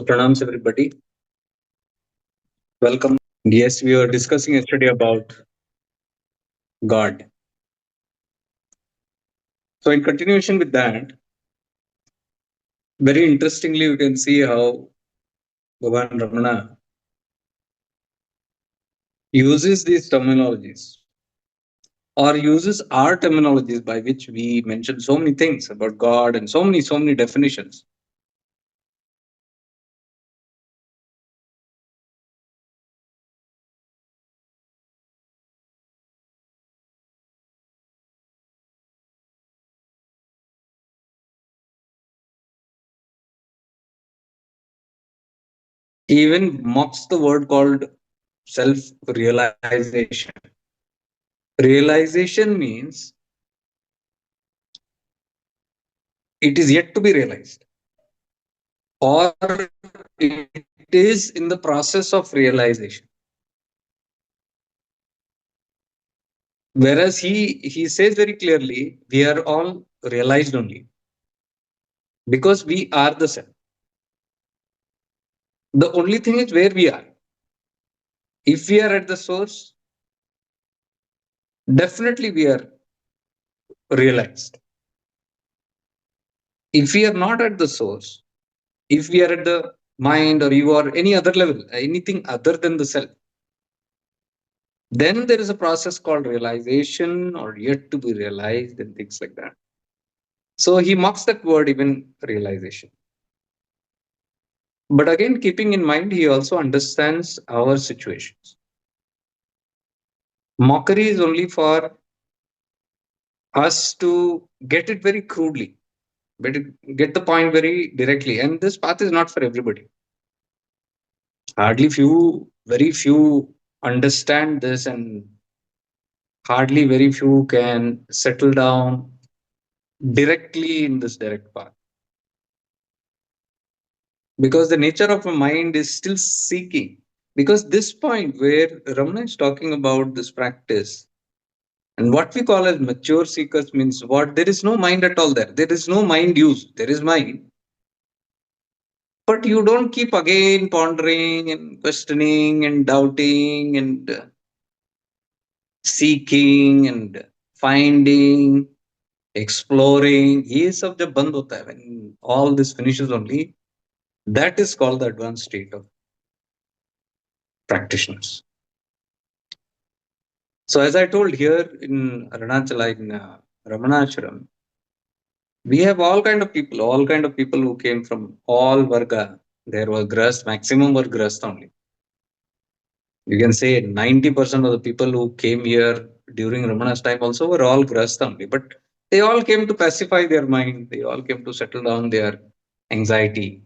pranams everybody. Welcome. Yes, we were discussing yesterday about God. So in continuation with that, very interestingly, we can see how Bhagwan Ramana uses these terminologies or uses our terminologies by which we mention so many things about God and so many definitions. He even mocks the word called self-realization. Realization means it is yet to be realized, or it is in the process of realization. Whereas he says very clearly, we are all realized only because we are the self. The only thing is where we are. If we are at the source, definitely we are realized. If we are not at the source, if we are at the mind or you or any other level, anything other than the self, then there is a process called realization or yet to be realized and things like that. So he mocks that word even realization. But again, keeping in mind, he also understands our situations. Mockery is only for us to get it very crudely, but get the point very directly. And this path is not for everybody. Very few understand this, and hardly very few can settle down directly in this direct path. Because the nature of a mind is still seeking. Because this point where Ramana is talking about this practice, and what we call as mature seekers means what? There is no mind at all there. There is no mind use. There is mind. But you don't keep again pondering and questioning and doubting and seeking and finding, exploring. ये सब जब बंद होता है, when all this finishes only, that is called the advanced state of practitioners. So as I told here in Arunachala, in Ramana Ashram, we have all kind of people who came from all varga. There were grust, maximum were grust only. You can say 90% of the people who came here during Ramana's time also were all grust only. But they all came to pacify their mind. They all came to settle down their anxiety,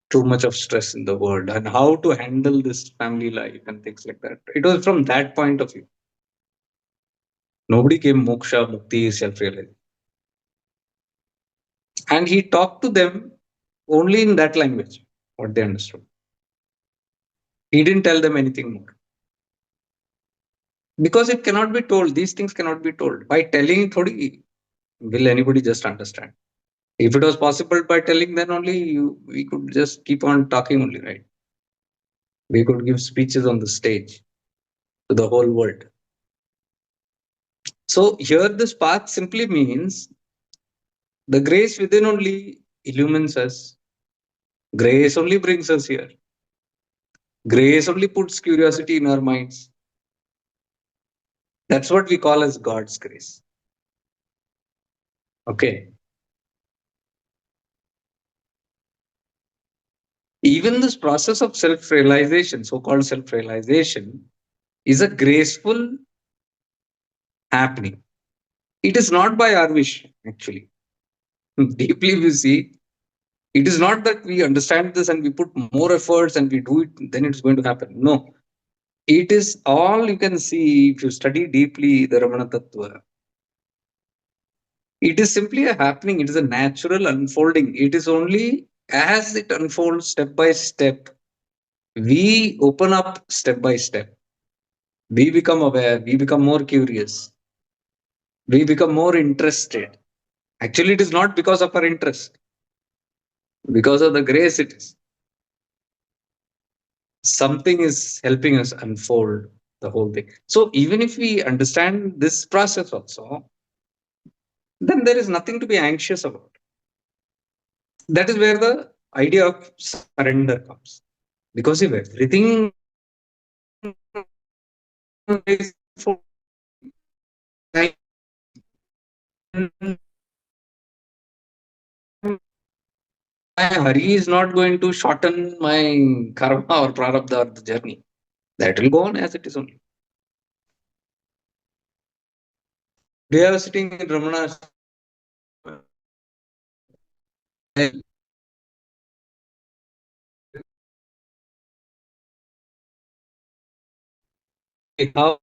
too much of stress in the world, and how to handle this family life and things like that. It was from that point of view. Nobody came moksha, mukti, self-realization. And he talked to them only in that language, what they understood. He didn't tell them anything more. Because it cannot be told. These things cannot be told. By telling, thodi will anybody just understand? If it was possible by telling, then only we could just keep on talking only, right? We could give speeches on the stage to the whole world. So here this path simply means the grace within only illumines us. Grace only brings us here. Grace only puts curiosity in our minds. That's what we call as God's grace. Okay. Even this process of self-realization, so-called self-realization, is a graceful happening. It is not by our wish, actually. Deeply we see, it is not that we understand this and we put more efforts and we do it, then it's going to happen. No. It is all you can see if you study deeply the Ramana Tattva. It is simply a happening. It is a natural unfolding. It is only as it unfolds step by step, we open up step by step. We become aware. We become more curious. We become more interested. Actually, it is not because of our interest. Because of the grace it is. Something is helping us unfold the whole thing. So even if we understand this process also, then there is nothing to be anxious about. That is where the idea of surrender comes. Because if everything is full, my hurry is not going to shorten my karma or prarabdha or the journey. That will go on as it is only. We are sitting in Ramana. How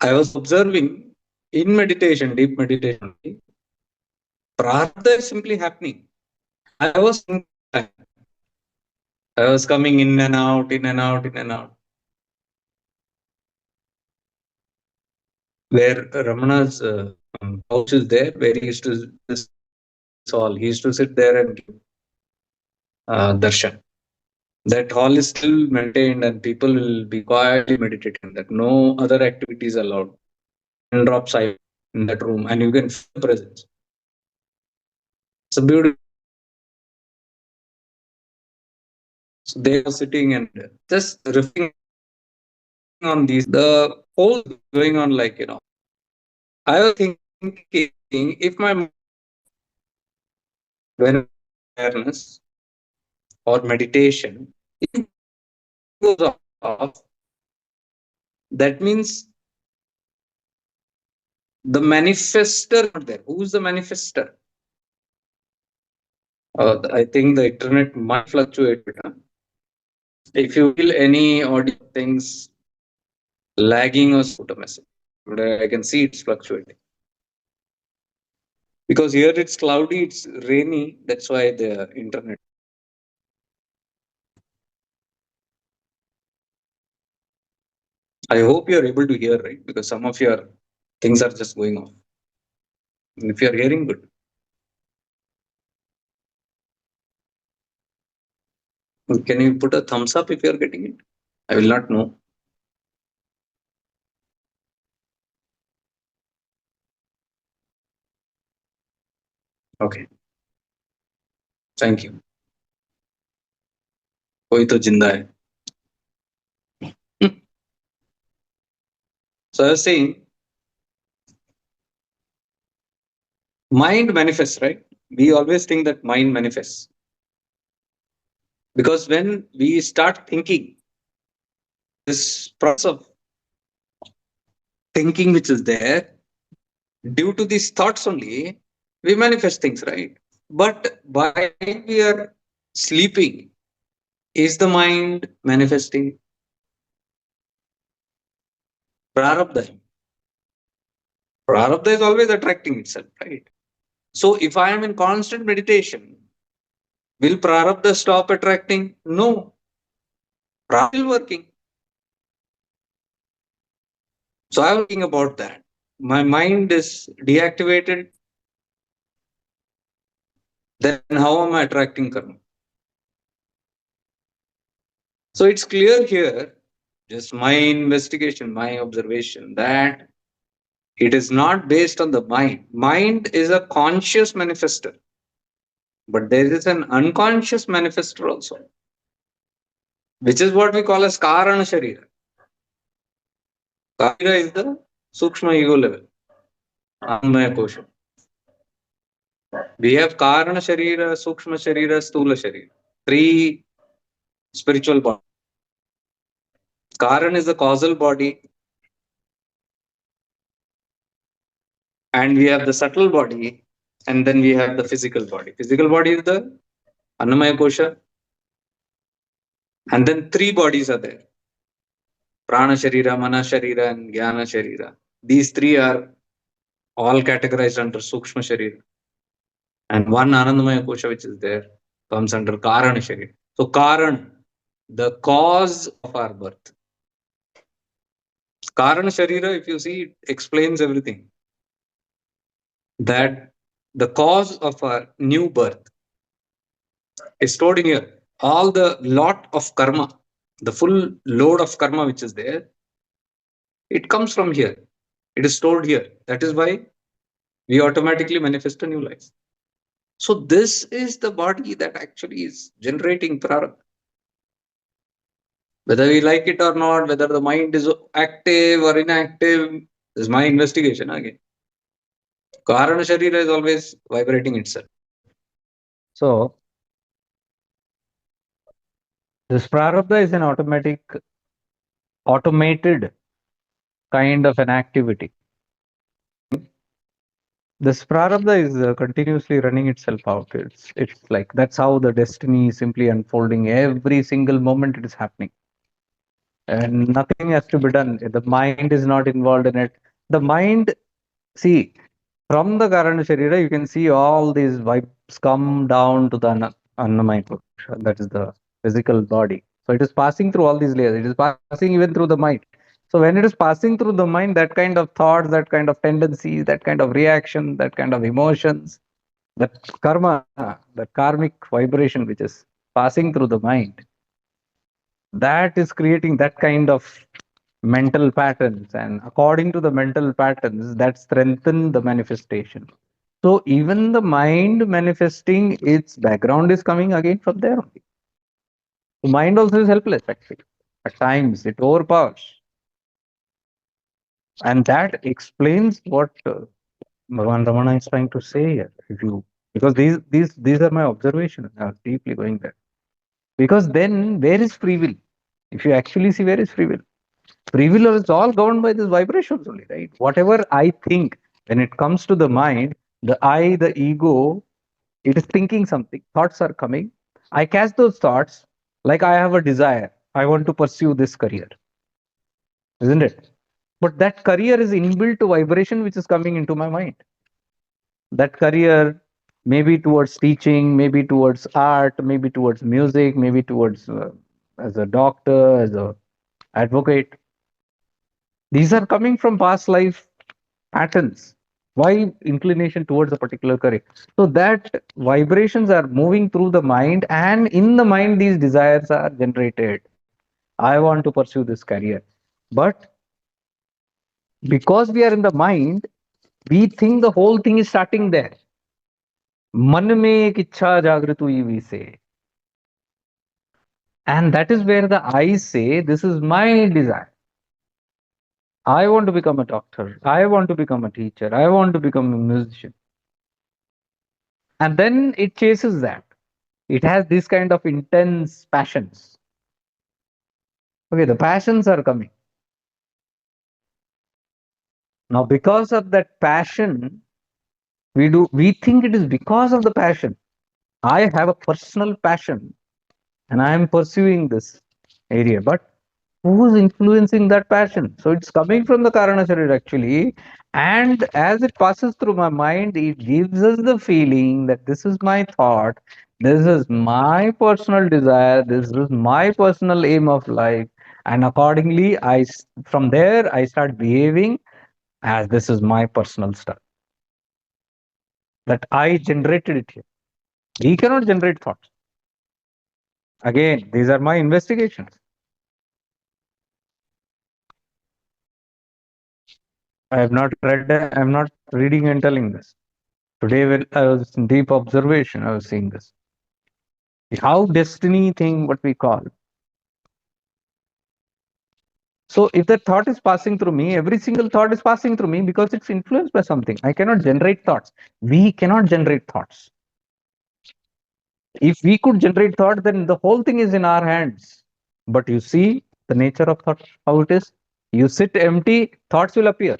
I was observing in meditation, deep meditation, prarabdha is simply happening. I was coming in and out, in and out, in and out. Where Ramana's house is there, where he used to this hall, he used to sit there and give darshan. That hall is still maintained, and people will be quietly meditating. That no other activities allowed. And drop silence in that room, and you can feel the presence. It's a beautiful. So they are sitting and just reflecting on these. The whole going on, like I was thinking if my when awareness or meditation if it goes off, that means the manifester not there. Who's the manifester? I think the internet might fluctuate. If you feel any audio things lagging or put a message, but I can see it's fluctuating because here it's cloudy, it's rainy. That's why the internet. I hope you're able to hear, right? Because some of your things are just going off. If you're hearing, good. Can you put a thumbs up if you're getting it? I will not know. Okay. Thank you. कोई तो जिंदा है. So I was saying, mind manifests, right? We always think that mind manifests. Because when we start thinking, this process of thinking which is there, due to these thoughts only, we manifest things, right? But while we are sleeping, is the mind manifesting? Prarabdha. Prarabdha is always attracting itself, right? So if I am in constant meditation, will Prarabdha stop attracting? No. Prarabdha is still working. So I was thinking about that. My mind is deactivated. Then how am I attracting karma? So it's clear here, just my investigation, my observation, that it is not based on the mind. Mind is a conscious manifester, but there is an unconscious manifester also, which is what we call as Karana Sharira. Karana is the Sukshma ego level, Anmaya Kosha. We have Karana Sharira, Sukshma Sharira, Stula Sharira. Three spiritual bodies. Karan is the causal body, and we have the subtle body, and then we have the physical body. Physical body is the Annamaya Kosha, and then three bodies are there: Prana Sharira, Mana Sharira, and Jnana Sharira. These three are all categorized under Sukshma Sharira, and one Anandamaya Kosha, which is there, comes under Karana Sharira. So Karan, the cause of our birth. Karana Sharira, if you see, it explains everything. That the cause of a new birth is stored in here. All the lot of karma, the full load of karma which is there, it comes from here. It is stored here. That is why we automatically manifest a new life. So this is the body that actually is generating prarabdha. Whether we like it or not, whether the mind is active or inactive, this is my investigation again. Karana Sharira is always vibrating itself. So this prarabdha is an automated kind of an activity. This prarabdha is continuously running itself out. It's like that's how the destiny is simply unfolding. Every single moment it is happening, and nothing has to be done. The mind is not involved in it. The mind, see, from the Karana Sharira, you can see all these vibes come down to the Annamaya Purusha. That is the physical body. So it is passing through all these layers. It is passing even through the mind. So when it is passing through the mind, that kind of thoughts, that kind of tendencies, that kind of reaction, that kind of emotions, that karma, that karmic vibration which is passing through the mind, that is creating that kind of mental patterns, and according to the mental patterns that strengthen the manifestation. So even the mind manifesting, its background is coming again from there only. The mind also is helpless actually. At times it overpowers, and that explains what Bhagwan Ramana is trying to say here. If you, because these are my observations, I was deeply going there. Because then where is free will? If you actually see, where is free will? Free will is all governed by these vibrations only, right? Whatever I think, when it comes to the mind, the I, the ego, it is thinking something. Thoughts are coming. I catch those thoughts, like I have a desire. I want to pursue this career, isn't it? But that career is inbuilt to vibration which is coming into my mind. That career, maybe towards teaching, maybe towards art, maybe towards music, maybe towards as a doctor, as a advocate. These are coming from past life patterns. Why inclination towards a particular career? So that vibrations are moving through the mind, and in the mind, these desires are generated. I want to pursue this career. But because we are in the mind, we think the whole thing is starting there. मन में एक इच्छा जागृत हुई we say. And that is where the I say, this is my desire. I want to become a doctor. I want to become a teacher. I want to become a musician. And then it chases that. It has this kind of intense passions. Okay, the passions are coming. Now, because of that passion, we think it is because of the passion. I have a personal passion and I am pursuing this area. But who's influencing that passion? So it's coming from the Karana Sharir actually. And as it passes through my mind, it gives us the feeling that this is my thought, this is my personal desire, this is my personal aim of life. And accordingly, from there, I start behaving as this is my personal stuff. That I generated it here. We cannot generate thoughts. Again, these are my investigations. I have not read, I'm not reading and telling this. Today, when I was in deep observation, I was seeing this. How destiny thing, what we call. So if that thought is passing through me, every single thought is passing through me because it's influenced by something. I cannot generate thoughts. We cannot generate thoughts. If we could generate thought, then the whole thing is in our hands. But you see the nature of thought, how it is. You sit empty, thoughts will appear.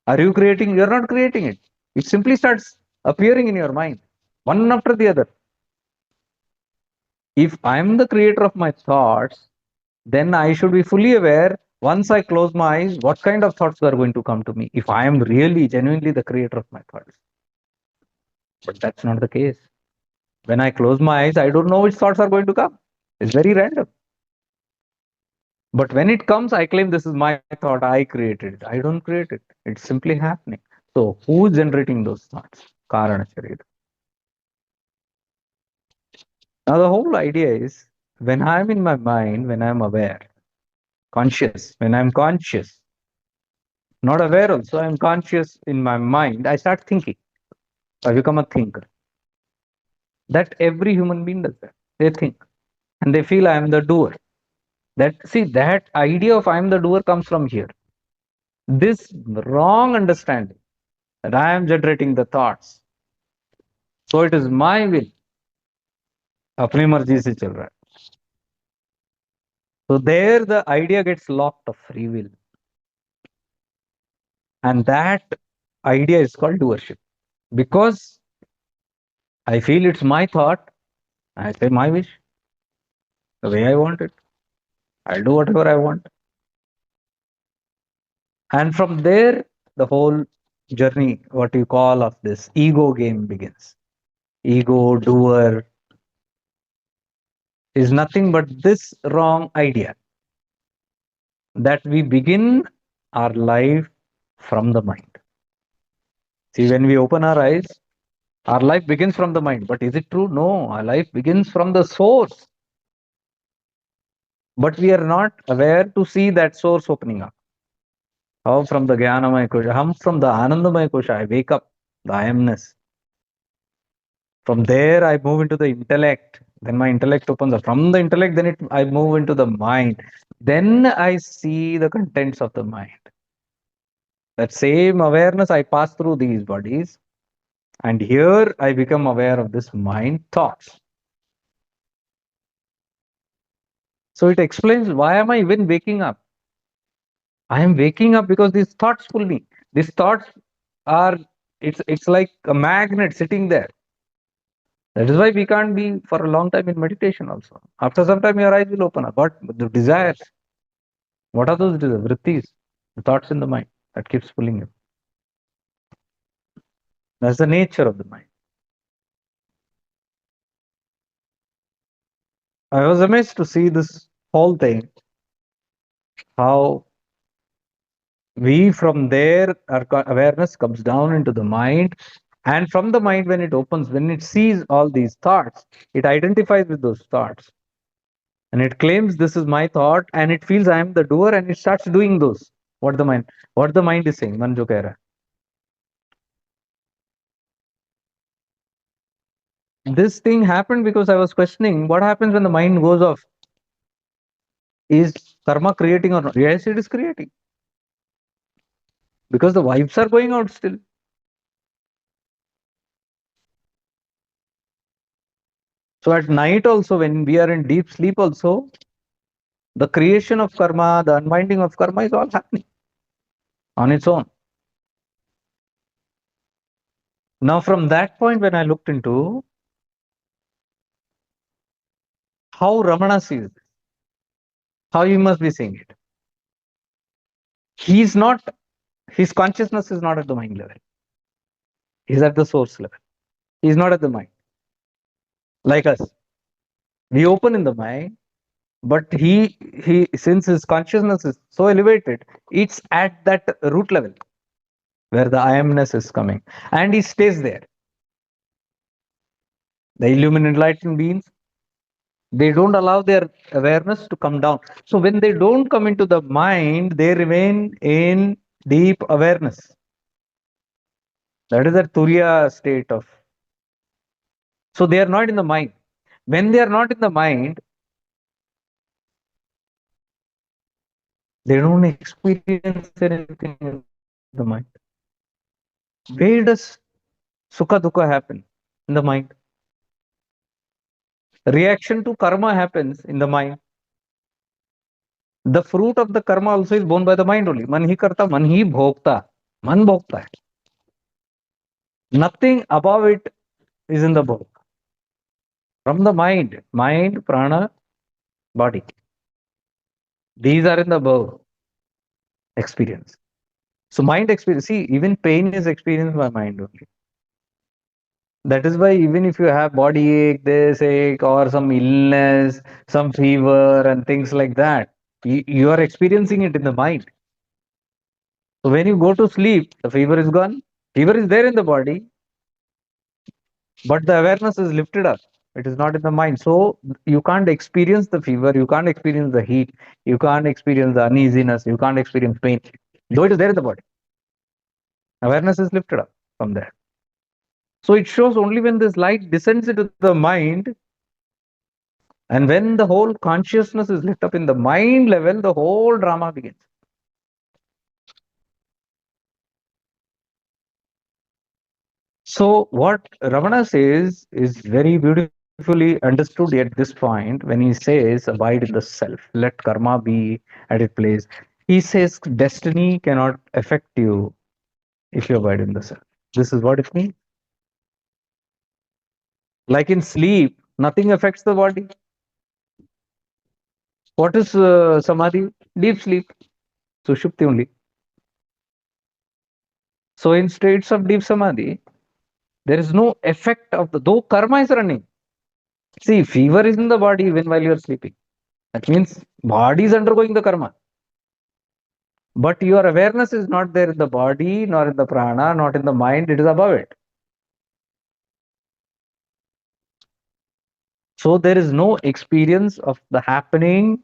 Are you creating? You're not creating it. It simply starts appearing in your mind, one after the other. If I'm the creator of my thoughts, then I should be fully aware once I close my eyes, what kind of thoughts are going to come to me if I am really, genuinely the creator of my thoughts. But that's not the case. When I close my eyes, I don't know which thoughts are going to come. It's very random. But when it comes, I claim this is my thought, I created it. I don't create it. It's simply happening. So who's generating those thoughts? Karana Sharira. Now the whole idea is when I'm in my mind, when I'm aware, conscious, when I'm conscious, not aware also, I'm conscious in my mind, I start thinking. I become a thinker. That every human being does that. They think and they feel I am the doer. That idea of I am the doer comes from here. This wrong understanding that I am generating the thoughts. So it is my will. अपनी मर्जी से चल रहा है. So there the idea gets locked of free will. And that idea is called doership. Because I feel it's my thought, I say my wish, the way I want it. I'll do whatever I want. And from there, the whole journey, what you call of this ego game begins. Ego, doer is nothing but this wrong idea that we begin our life from the mind. See, when we open our eyes, our life begins from the mind. But is it true? No, our life begins from the source. But we are not aware to see that source opening up. How from the Jnanamaya Kosha, hum from the Anandamaya Kosha, I wake up, the I amness. From there, I move into the intellect. Then my intellect opens up. From the intellect, I move into the mind. Then I see the contents of the mind. That same awareness, I pass through these bodies. And here I become aware of this mind thoughts. So it explains why am I even waking up? I am waking up because these thoughts pull me. These thoughts are it's like a magnet sitting there. That is why we can't be for a long time in meditation also. After some time your eyes will open up. What the desires? What are those desires? Vrittis, the thoughts in the mind that keeps pulling you. That's the nature of the mind. I was amazed to see this whole thing, how we from there our awareness comes down into the mind, and from the mind when it opens, when it sees all these thoughts, it identifies with those thoughts and it claims this is my thought and it feels I am the doer and it starts doing those what the mind is saying. Man jo keh raha hai. This thing happened because I was questioning what happens when the mind goes off. Is karma creating or not? Yes, it is creating because the vibes are going out still. So at night also, when we are in deep sleep also, the creation of karma, the unwinding of karma is all happening on its own. Now, from that point, when I looked into how Ramana sees this, how he must be seeing it, he's not, his consciousness is not at the mind level, he's at the source level. He's not at the mind. Like us, we open in the mind, but he since his consciousness is so elevated, it's at that root level where the I amness is coming, and he stays there. The illumined enlightened beings, they don't allow their awareness to come down. So when they don't come into the mind, they remain in deep awareness. That is the Turiya state of. So they are not in the mind. When they are not in the mind, they don't experience anything in the mind. Where does Sukha Dukha happen? In the mind. Reaction to karma happens in the mind. The fruit of the karma also is borne by the mind only. Man hi karta, man hi bhokta. Man bhokta hai. Nothing above it is in the book. From the mind, prana, body. These are in the above experience. So mind experience, see, even pain is experienced by mind only. That is why even if you have body ache, this ache, or some illness, some fever and things like that, You are experiencing it in the mind. So when you go to sleep, the fever is gone. Fever is there in the body, but the awareness is lifted up. It is not in the mind. So you can't experience the fever, you can't experience the heat, you can't experience the uneasiness, you can't experience pain, though it is there in the body. Awareness is lifted up from there. So it shows only when this light descends into the mind, and when the whole consciousness is lit up in the mind level, the whole drama begins. So what Ramana says is very beautifully understood at this point when he says, abide in the self, let karma be at its place. He says destiny cannot affect you if you abide in the self. This is what it means. Like in sleep, nothing affects the body. What is samadhi? Deep sleep. Sushupti only. So in states of deep samadhi, there is no effect of the, though karma is running. See, fever is in the body even while you are sleeping. That means body is undergoing the karma. But your awareness is not there in the body, nor in the prana, not in the mind, it is above it. So there is no experience of the happening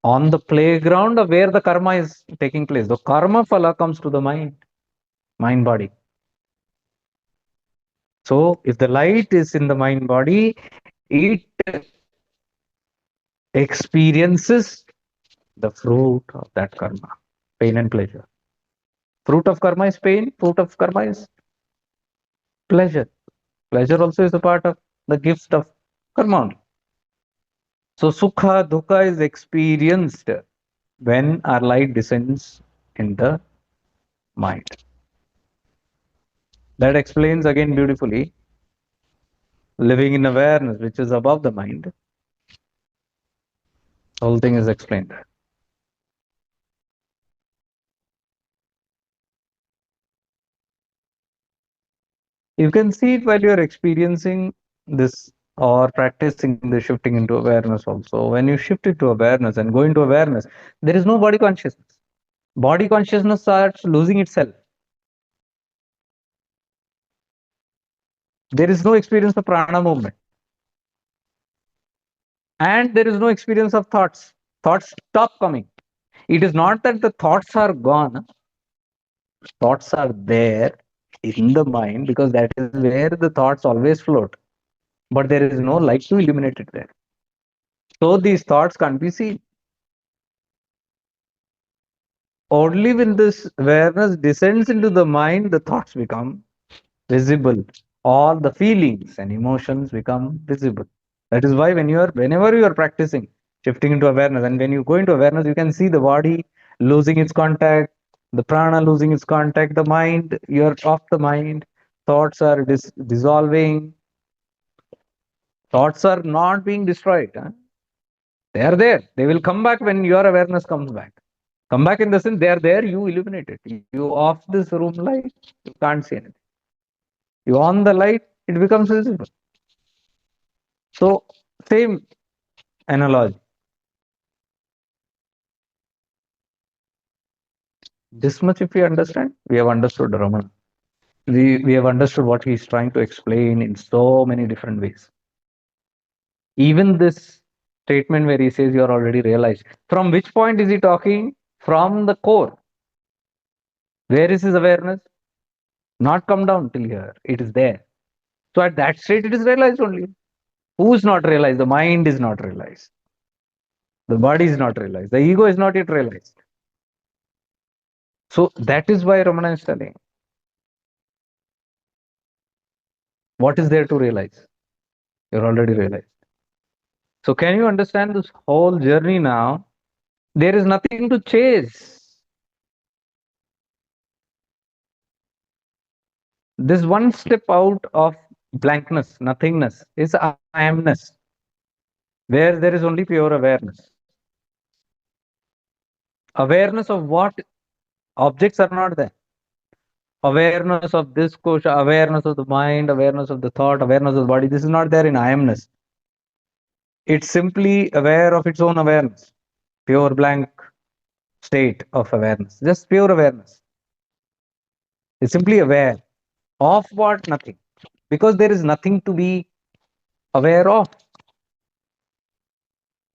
on the playground of where the karma is taking place. The karma phala comes to the mind body. So if the light is in the mind body, it experiences the fruit of that karma, pain and pleasure. Fruit of karma is pain, fruit of karma is pleasure. Pleasure also is a part of the gift of karma. So sukha, dukkha is experienced when our light descends in the mind. That explains again beautifully living in awareness, which is above the mind. Whole thing is explained there. You can see it while you are experiencing this or practicing the shifting into awareness also. When you shift into awareness and go into awareness, there is no body consciousness. Body consciousness starts losing itself. There is no experience of prana movement. And there is no experience of thoughts. Thoughts stop coming. It is not that the thoughts are gone, thoughts are there in the mind because that is where the thoughts always float. But there is no light to illuminate it there. So these thoughts can't be seen. Only when this awareness descends into the mind, the thoughts become visible. All the feelings and emotions become visible. That is why whenever you are practicing shifting into awareness, and when you go into awareness, you can see the body losing its contact, the prana losing its contact, the mind, you're off the mind, thoughts are dissolving, thoughts are not being destroyed. Huh? They are there. They will come back when your awareness comes back. Come back in the sense they are there, you illuminate it. You off this room light, you can't see anything. You on the light, it becomes visible. So, same analogy. This much, if we understand, we have understood Ramana. We have understood what he is trying to explain in so many different ways. Even this statement where he says you are already realized. From which point is he talking? From the core. Where is his awareness? Not come down till here. It is there. So at that state, it is realized only. Who is not realized? The mind is not realized. The body is not realized. The ego is not yet realized. So that is why Ramana is telling. What is there to realize? You're already realized. So can you understand this whole journey now? There is nothing to chase. This one step out of blankness, nothingness, is I amness, where there is only pure awareness. Awareness of what? Objects are not there. Awareness of this kosha, awareness of the mind, awareness of the thought, awareness of the body. This is not there in I amness. It's simply aware of its own awareness. pure blank state of awareness, just pure awareness. It's simply aware of what? Nothing. Because there is nothing to be aware of.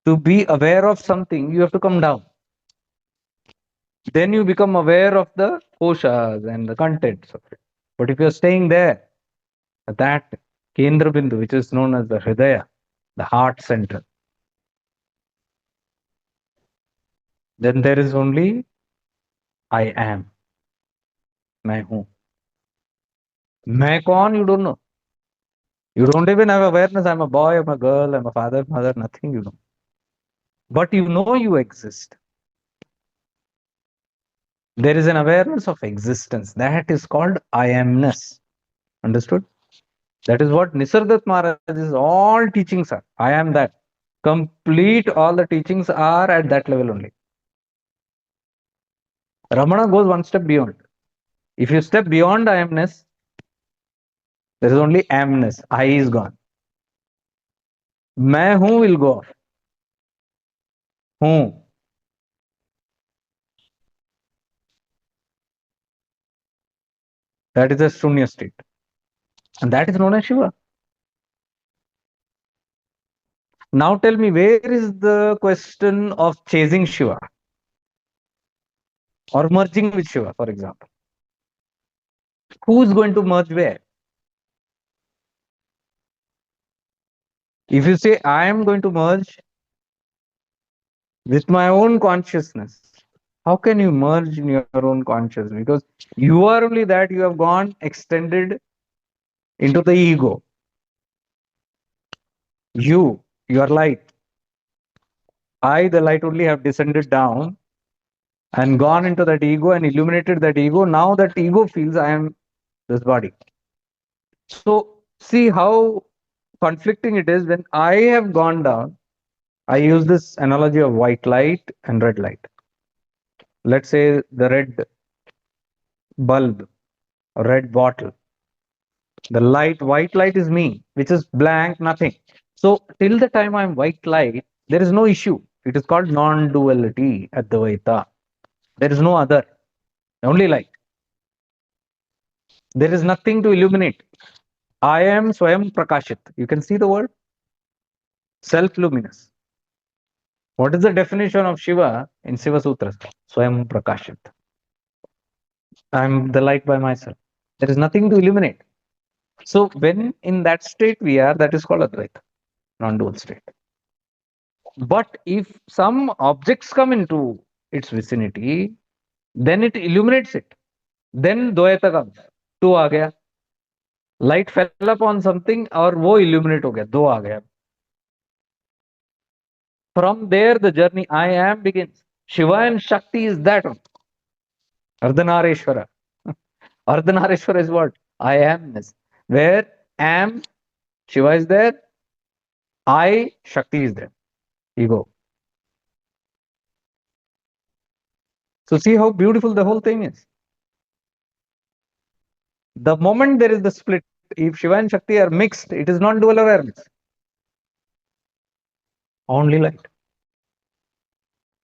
To be aware of something, you have to come down. Then you become aware of the koshas and the contents of it. But if you're staying there, at that Kendra Bindu, which is known as the Hridaya, the heart center, then there is only I am. मैं हूं. मैं कौन? You don't know. You don't even have awareness. I'm a boy, I'm a girl, I'm a father, mother, nothing you know. But you know you exist. There is an awareness of existence. That is called I amness. Understood? That is what Nisargat Maharaj's all teachings are. I am that. Complete all the teachings are at that level only. Ramana goes one step beyond. If you step beyond I amness, there is only amness. I is gone. मैं हूं will go off. हूं. That is a shunya state. And that is known as Shiva. Now tell me, where is the question of chasing Shiva or merging with Shiva, for example? Who is going to merge where? If you say, I am going to merge with my own consciousness, how can you merge in your own consciousness? Because you are only that, you have gone extended into the ego. You are light. I, the light, only have descended down and gone into that ego and illuminated that ego. Now that ego feels I am this body. So see how conflicting it is when I have gone down. I use this analogy of white light and red light. Let's say the red bulb, red bottle. The light, white light is me, which is blank, nothing. So till the time I'm white light, there is no issue. It is called non-duality at Advaita. There is no other, only light. There is nothing to illuminate. I am Swayam Prakashit. You can see the word self-luminous. What is the definition of Shiva in Shiva Sutras? Swayam Prakashit. I am the light by myself. There is nothing to illuminate. So when in that state we are, that is called Advaita, non-dual state. But if some objects come into its vicinity, then it illuminates it. Then Dvaita comes. Two आ गया. Light fell upon something और वो illuminate हो गया. दो आ गया. From there the journey I am begins. Shiva and Shakti is that one. Ardhanareshwara. Ardhanareshwara is what? I amness. Where am, Shiva is there, I, Shakti is there. Ego. So see how beautiful the whole thing is. The moment there is the split, if Shiva and Shakti are mixed, it is not dual awareness. Only light.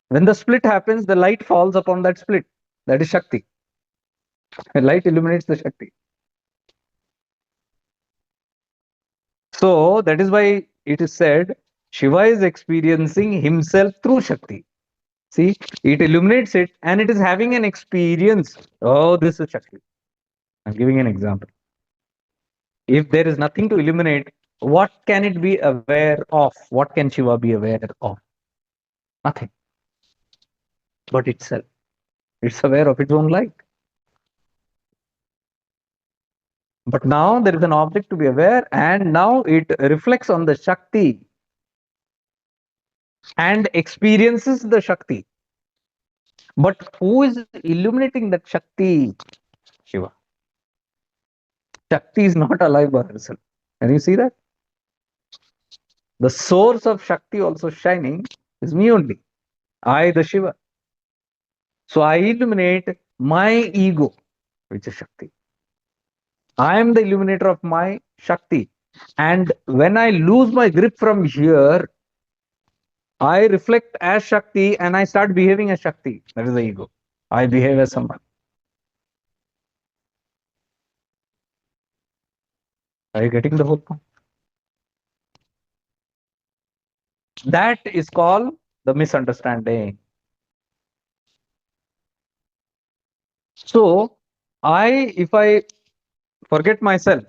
When the split happens, the light falls upon that split. That is Shakti. Light illuminates the Shakti. So that is why it is said Shiva is experiencing himself through Shakti. See, it illuminates it and it is having an experience. Oh, this is Shakti. I'm giving an example. If there is nothing to illuminate, what can it be aware of? What can Shiva be aware of? Nothing but itself. It's aware of its own light. But now there is an object to be aware, and now it reflects on the Shakti and experiences the Shakti. But who is illuminating that Shakti? Shiva. Shakti is not alive by herself. Can you see that? The source of Shakti also shining is me only. I, the Shiva. So I illuminate my ego, which is Shakti. I am the illuminator of my Shakti. And when I lose my grip from here, I reflect as Shakti and I start behaving as Shakti. That is the ego. I behave as someone. Are you getting the whole point? That is called the misunderstanding. So, if I forget myself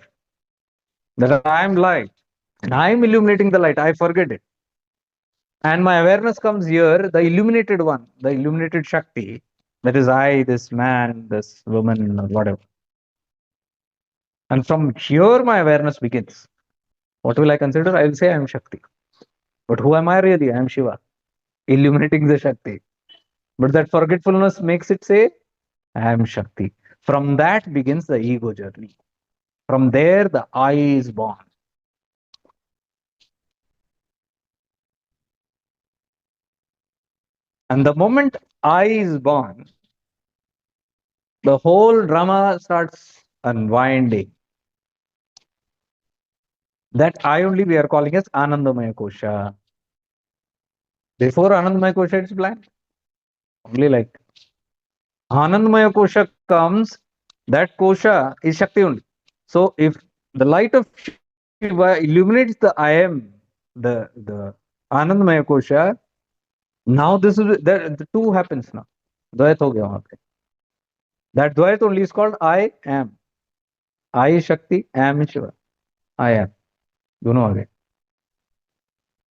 that I am light and I am illuminating the light, I forget it. And my awareness comes here, the illuminated one, the illuminated Shakti, that is I, this man, this woman, or whatever. And from here, my awareness begins. What will I consider? I will say I am Shakti. But who am I really? I am Shiva, illuminating the Shakti. But that forgetfulness makes it say, I am Shakti. From that begins the ego journey. From there, the I is born. And the moment I is born, the whole drama starts unwinding. That I only we are calling as Anandamaya Kosha. Before Anandamaya Kosha, it's blank. Only like Anandamaya Kosha comes, that Kosha is Shakti only. So if the light of Shiva illuminates the I am, the Anandamaya Kosha, now this is the two happens now. Dvayat ho gaya wahan pe. That Dvayat only is called I am. I is Shakti, am is Shiva. I am. दोनों आ गए.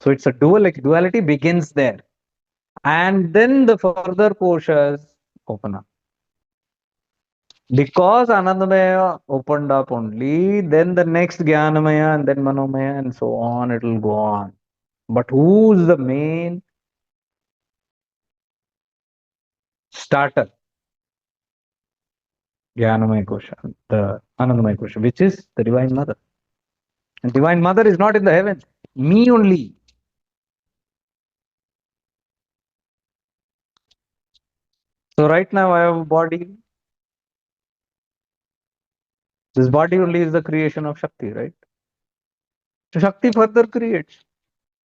So it's a duality begins there. And then the further koshas open up. Because Anandamaya opened up only, then the next Jnanamaya and then Manomaya and so on, it will go on. But who's the main starter? Jnanamaya Kosha, the Anandamaya Kosha, which is the Divine Mother. And Divine Mother is not in the heaven, me only. So right now I have a body. This body only is the creation of Shakti, right? So Shakti further creates.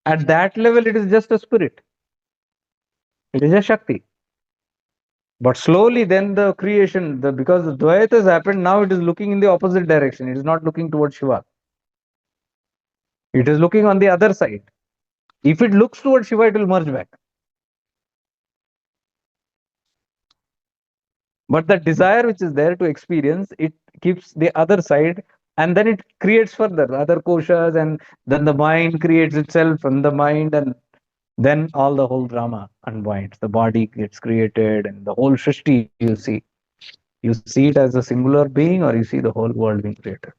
At that level, it is just a spirit. It is a Shakti. But slowly, then the creation, because the Dvaita has happened, now it is looking in the opposite direction. It is not looking towards Shiva. It is looking on the other side. If it looks towards Shiva, it will merge back. But the desire which is there to experience, it keeps the other side, and then it creates further other koshas, and then the mind creates itself from the mind, and then all the whole drama unwinds. The body gets created, and the whole Shrishti you see. You see it as a singular being, or you see the whole world being created.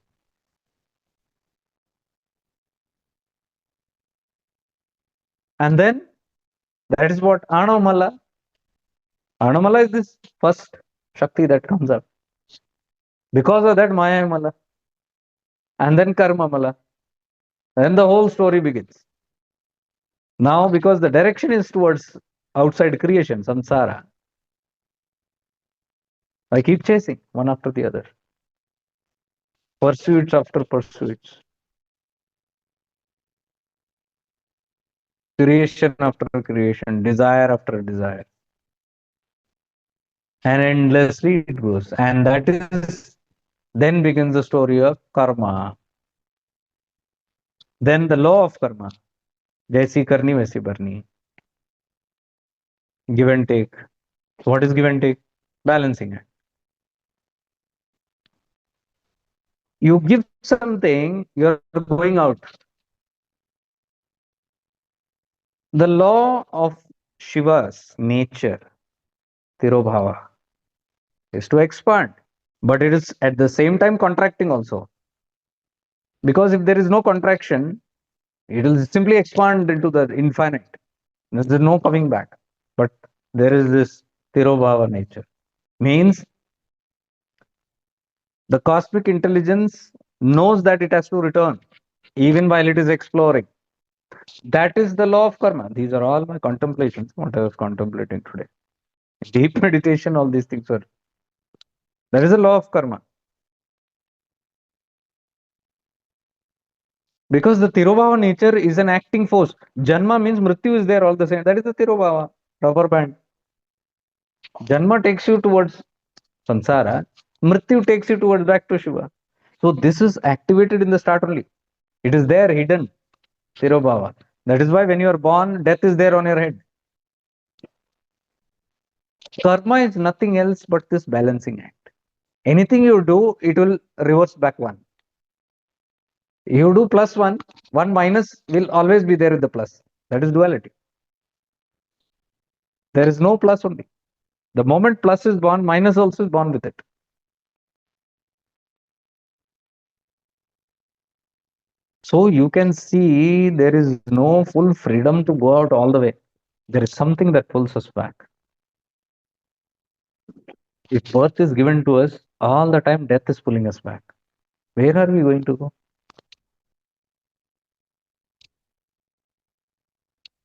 And then that is what Anamala. Anamala is this first Shakti that comes up. Because of that, Maya Mala. And then Karma Mala. Then the whole story begins. Now, because the direction is towards outside creation, samsara, I keep chasing one after the other. Pursuits after pursuits. Creation after creation. Desire after desire. And endlessly it goes. And that is then begins the story of karma. Then the law of karma. जैसी करनी वैसी भरनी. Give and take. So what is give and take? Balancing it. You give something, you're going out. The law of Shiva's nature, Tirobhava, is to expand. But it is at the same time contracting also. Because if there is no contraction, it will simply expand into the infinite. There's no coming back. But there is this Tirobhava nature. Means the cosmic intelligence knows that it has to return, even while it is exploring. That is the law of karma. These are all my contemplations, what I was contemplating today. Deep meditation, all these things are. There is a law of karma. Because the Tirubhava nature is an acting force. Janma means Mrityu is there all the same. That is the Tirubhava, rubber band. Janma takes you towards Sansara, Mrityu takes you towards back to Shiva. So this is activated in the start only. It is there hidden, Tirubhava. That is why when you are born, death is there on your head. Karma is nothing else but this balancing act. Anything you do, it will reverse back one. You do plus one, one minus will always be there with the plus. That is duality. There is no plus only. The moment plus is born, minus also is born with it. So you can see there is no full freedom to go out all the way. There is something that pulls us back. If birth is given to us, all the time death is pulling us back. Where are we going to go?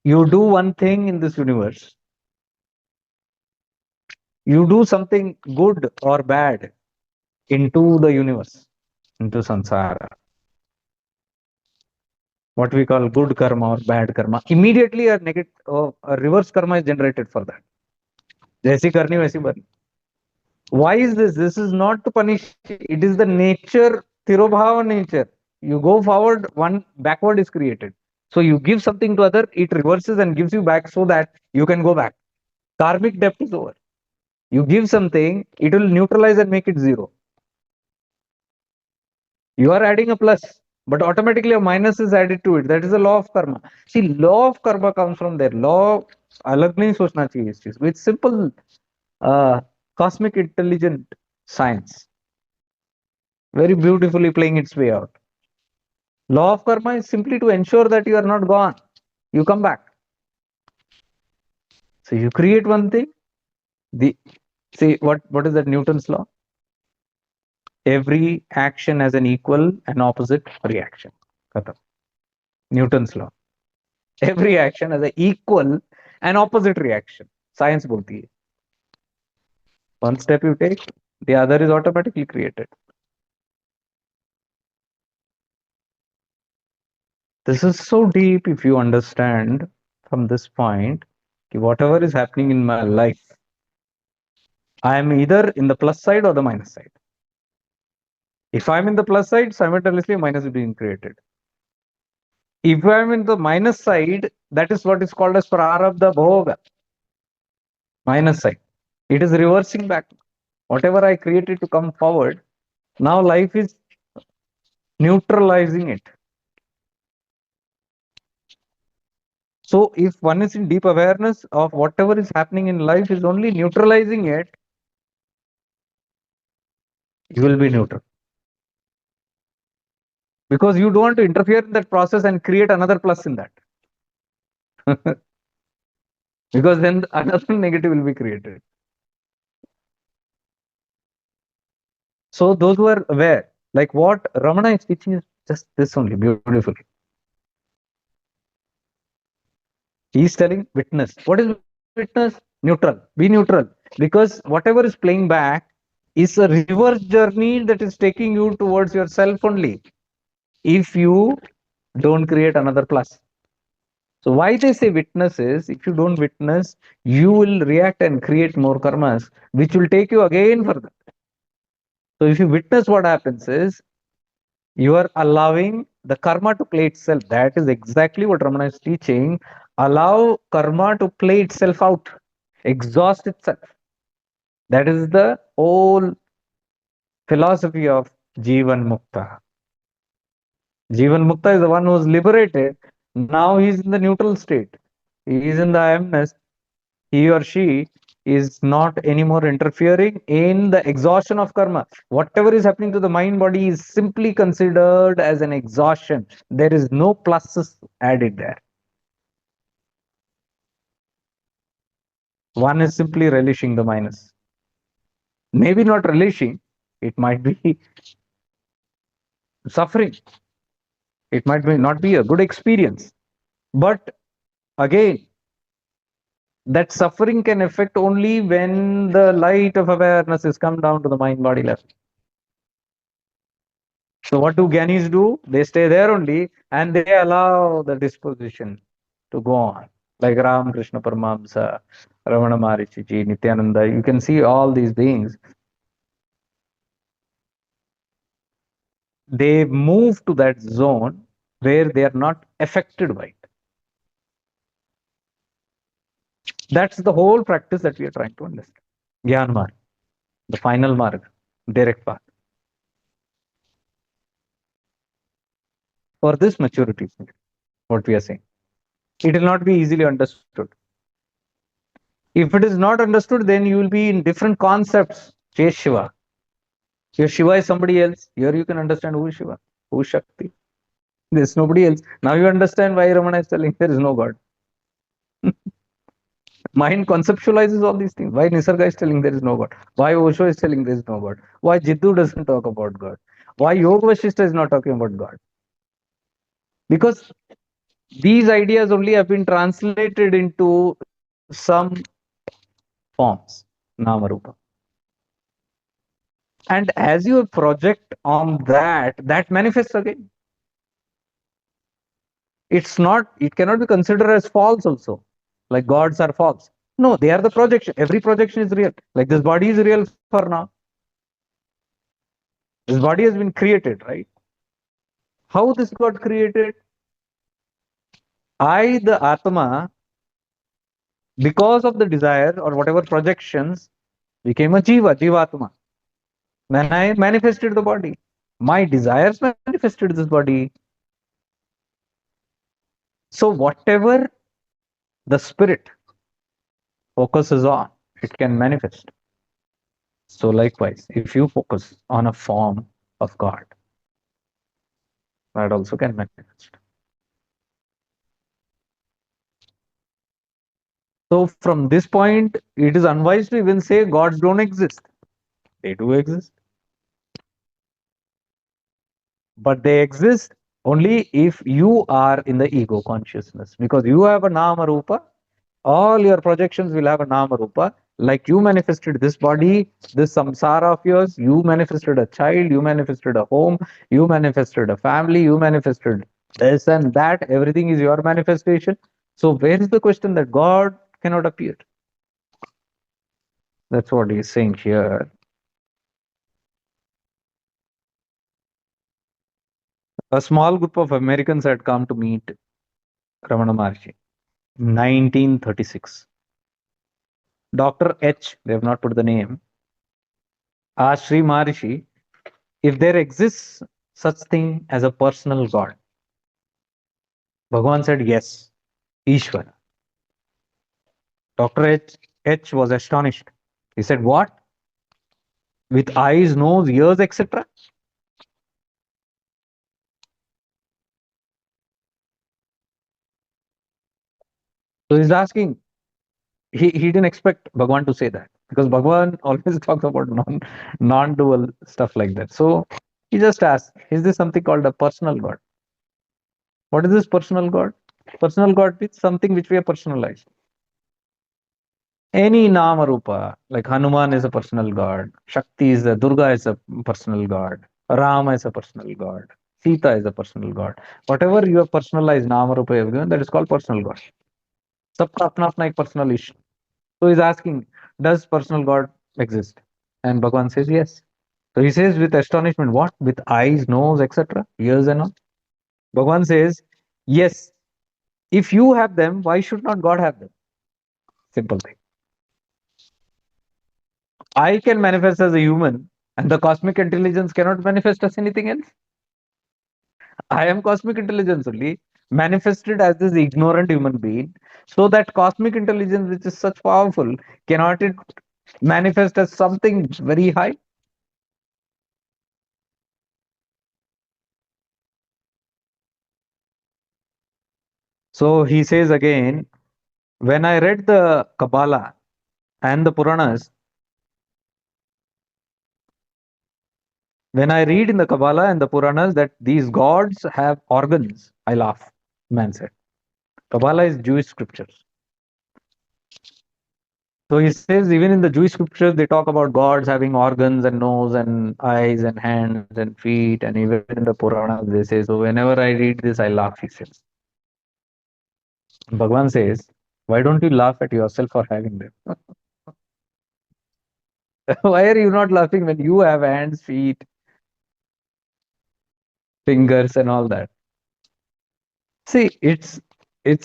You do one thing in this universe, you do something good or bad into the universe, into samsara, what we call good karma or bad karma. Immediately a negative, a reverse karma is generated for that. जैसी करनी वैसी भरनी. Why is this? This is not to punish. It is the nature, Tirobhava nature. You go forward, one backward is created. So you give something to other, it reverses and gives you back so that you can go back. Karmic debt is over. You give something, it will neutralize and make it zero. You are adding a plus, but automatically a minus is added to it. That is the law of karma. See, law of karma comes from there. Law अलग नहीं सोचना चाहिए इस चीज. With simple cosmic intelligent science, very beautifully playing its way out. Law of karma is simply to ensure that you are not gone. You come back. So you create one thing. The see what is that Newton's law? Every action has an equal and opposite reaction. Khatam. Newton's law. Every action has an equal and opposite reaction. Science बोलती है. One step you take, the other is automatically created. This is so deep if you understand from this point, whatever is happening in my life, I am either in the plus side or the minus side. If I'm in the plus side, simultaneously a minus is being created. If I'm in the minus side, that is what is called as prarabdha bhoga. Minus side. It is reversing back. Whatever I created to come forward, now life is neutralizing it. So if one is in deep awareness of whatever is happening in life is only neutralizing it, you will be neutral. Because you don't want to interfere in that process and create another plus in that. Because then another negative will be created. So those who are aware, like what Ramana is teaching is just this only, beautifully. He is telling witness. What is witness? Neutral. Be neutral. Because whatever is playing back is a reverse journey that is taking you towards yourself only. If you don't create another plus. So why they say witness is, if you don't witness, you will react and create more karmas, which will take you again further. So if you witness, what happens is, you are allowing the karma to play itself. That is exactly what Ramana is teaching. Allow karma to play itself out, exhaust itself. That is the whole philosophy of Jivan Mukta. Jivan Mukta is the one who is liberated. Now he is in the neutral state. He is in the I-amness. He or she is not anymore interfering in the exhaustion of karma. Whatever is happening to the mind body is simply considered as an exhaustion. There is no pluses added there. One is simply relishing the minus. Maybe not relishing, it might be suffering. It might be not be a good experience. But again, that suffering can affect only when the light of awareness is come down to the mind body level. So what do Gyanis do? They stay there only and they allow the disposition to go on. Like Ram Krishna Paramamsa, Ramana Maharishi Ji, Nityananda. You can see all these beings. They move to that zone where they are not affected by it. That's the whole practice that we are trying to understand. Gyan Marg, the final marg, direct path. For this maturity, what we are saying, it will not be easily understood. If it is not understood, then you will be in different concepts. Chase Shiva. Here Shiva is somebody else. Here you can understand who is Shiva, who is Shakti. There's nobody else. Now you understand why Ramana is telling there is no God. Mind conceptualizes all these things. Why Nisarga is telling there is no God? Why Osho is telling there is no God? Why Jiddu doesn't talk about God? Why Yoga Vashishta is not talking about God? Because these ideas only have been translated into some forms, Namarupa. And as you project on that, that manifests again. It's not, it cannot be considered as false also. Like gods are false. No, they are the projection. Every projection is real. Like this body is real for now. This body has been created, right? How this got created? I, the Atma, because of the desire or whatever projections, became a Jiva, Jivatma. When I manifested the body, my desires manifested this body. So whatever the spirit focuses on, it can manifest. So likewise, if you focus on a form of God, that also can manifest. So from this point, it is unwise to even say gods don't exist. They do exist. But they exist only if you are in the ego consciousness. Because you have a nama rupa, all your projections will have a nama rupa. Like you manifested this body, this samsara of yours, you manifested a child, you manifested a home, you manifested a family, you manifested this and that, everything is your manifestation. So where is the question that God cannot appear? That's what he's saying here. A small group of Americans had come to meet Ramana Maharshi, 1936. Dr. H, they have not put the name, asked Sri Maharishi if there exists such thing as a personal God. Bhagwan said yes, Ishvara. Dr. H was astonished. He said, what? With eyes, nose, ears, etc. So he's asking, he didn't expect Bhagwan to say that because Bhagwan always talks about non-dual stuff like that. So he just asked, is this something called a personal God? What is this personal God? Personal God is something which we have personalized. Any Nama Rupa, like Hanuman is a personal God, Shakti is a Durga is a personal God, Rama is a personal God, Sita is a personal God. Whatever you have personalized Nama Rupa you have given, that is called personal God. Sabka apna apna ek personal issue. So he's asking, does personal God exist? And Bhagwan says yes. So he says with astonishment, what? With eyes, nose, etc., ears and all? Bhagwan says, yes. If you have them, why should not God have them? Simple thing. I can manifest as a human, and the cosmic intelligence cannot manifest as anything else. I am cosmic intelligence only, manifested as this ignorant human being. So that cosmic intelligence, which is such powerful, cannot it manifest as something very high? So he says again, when I read the Kabbalah and the Puranas, when I read in the Kabbalah and the Puranas that these gods have organs, I laugh. Man said. Kabbalah is Jewish scriptures. So he says, even in the Jewish scriptures, they talk about gods having organs and nose and eyes and hands and feet. And even in the Puranas, they say, so whenever I read this, I laugh, he says. Bhagwan says, why don't you laugh at yourself for having them? Why are you not laughing when you have hands, feet, fingers, and all that? See, it's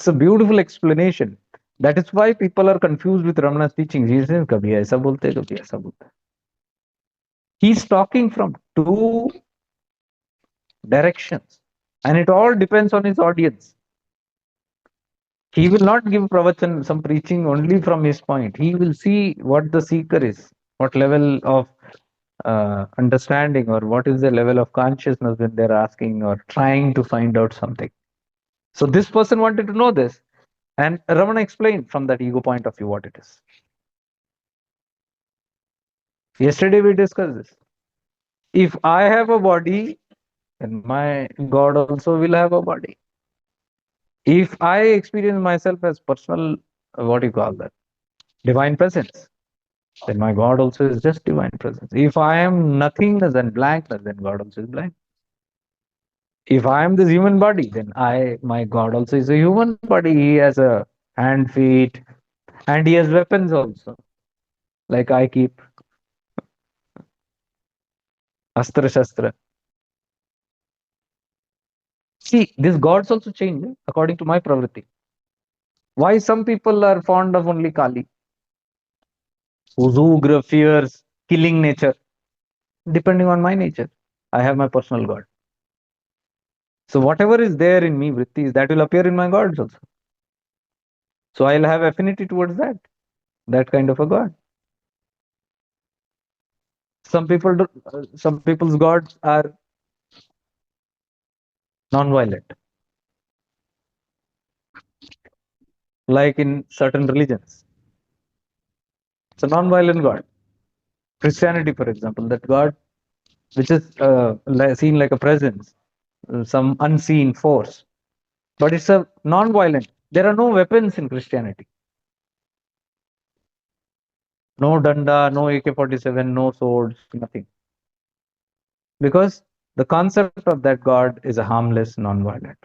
a beautiful explanation. That is why people are confused with Ramana's teachings. He says, "Kabhi aisa bolte, kabhi aisa bolte." He's talking from two directions, and it all depends on his audience. He will not give pravachan, some preaching only from his point. He will see what the seeker is, what level of understanding, or what is the level of consciousness when they're asking or trying to find out something. So this person wanted to know this, and Ramana explained from that ego point of view what it is. Yesterday we discussed this. If I have a body, then my God also will have a body. If I experience myself as personal, what do you call that? Divine presence, then my God also is just divine presence. If I am nothingness and blankness, then God also is blank. If I am this human body, then my God also is a human body. He has a hand, feet, and he has weapons also. Like I keep astra shastra. See, these gods also change according to my pravriti. Why some people are fond of only Kali, who's ugra, fierce, killing nature, depending on my nature. I have my personal God. So whatever is there in me, vrittis, that will appear in my gods also. So I'll have affinity towards that kind of a God. Some people's gods are non-violent, like in certain religions. It's a non-violent God. Christianity, for example, that God which is seen like a presence, some unseen force, but it's a non-violent. There are no weapons in Christianity. No danda, no AK-47, no swords, nothing. Because the concept of that God is a harmless, non-violent.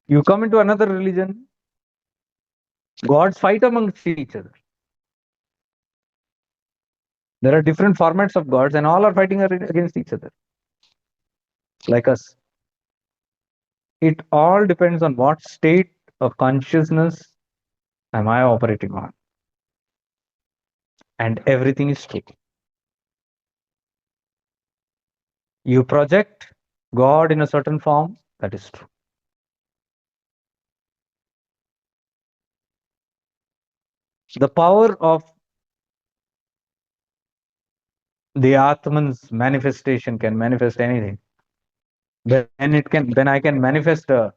You come into another religion, gods fight amongst each other. There are different formats of gods, and all are fighting against each other, like us. It all depends on what state of consciousness am I operating on, and everything is true. You project God in a certain form, that is true. The power of the Atman's manifestation can manifest anything. Then I can manifest a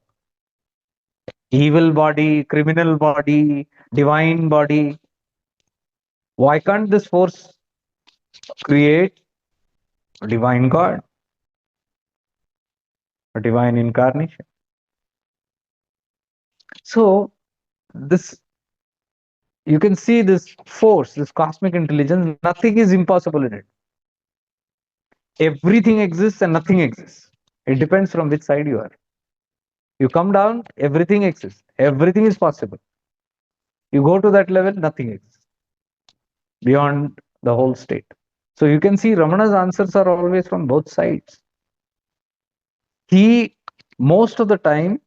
evil body, criminal body, divine body. Why can't this force create a divine God, a divine incarnation? So this, you can see this force, this cosmic intelligence, nothing is impossible in it. Everything exists and nothing exists. It depends from which side you are. You come down, everything exists. Everything is possible. You go to that level, nothing exists beyond the whole state. So you can see Ramana's answers are always from both sides. He, most of the time,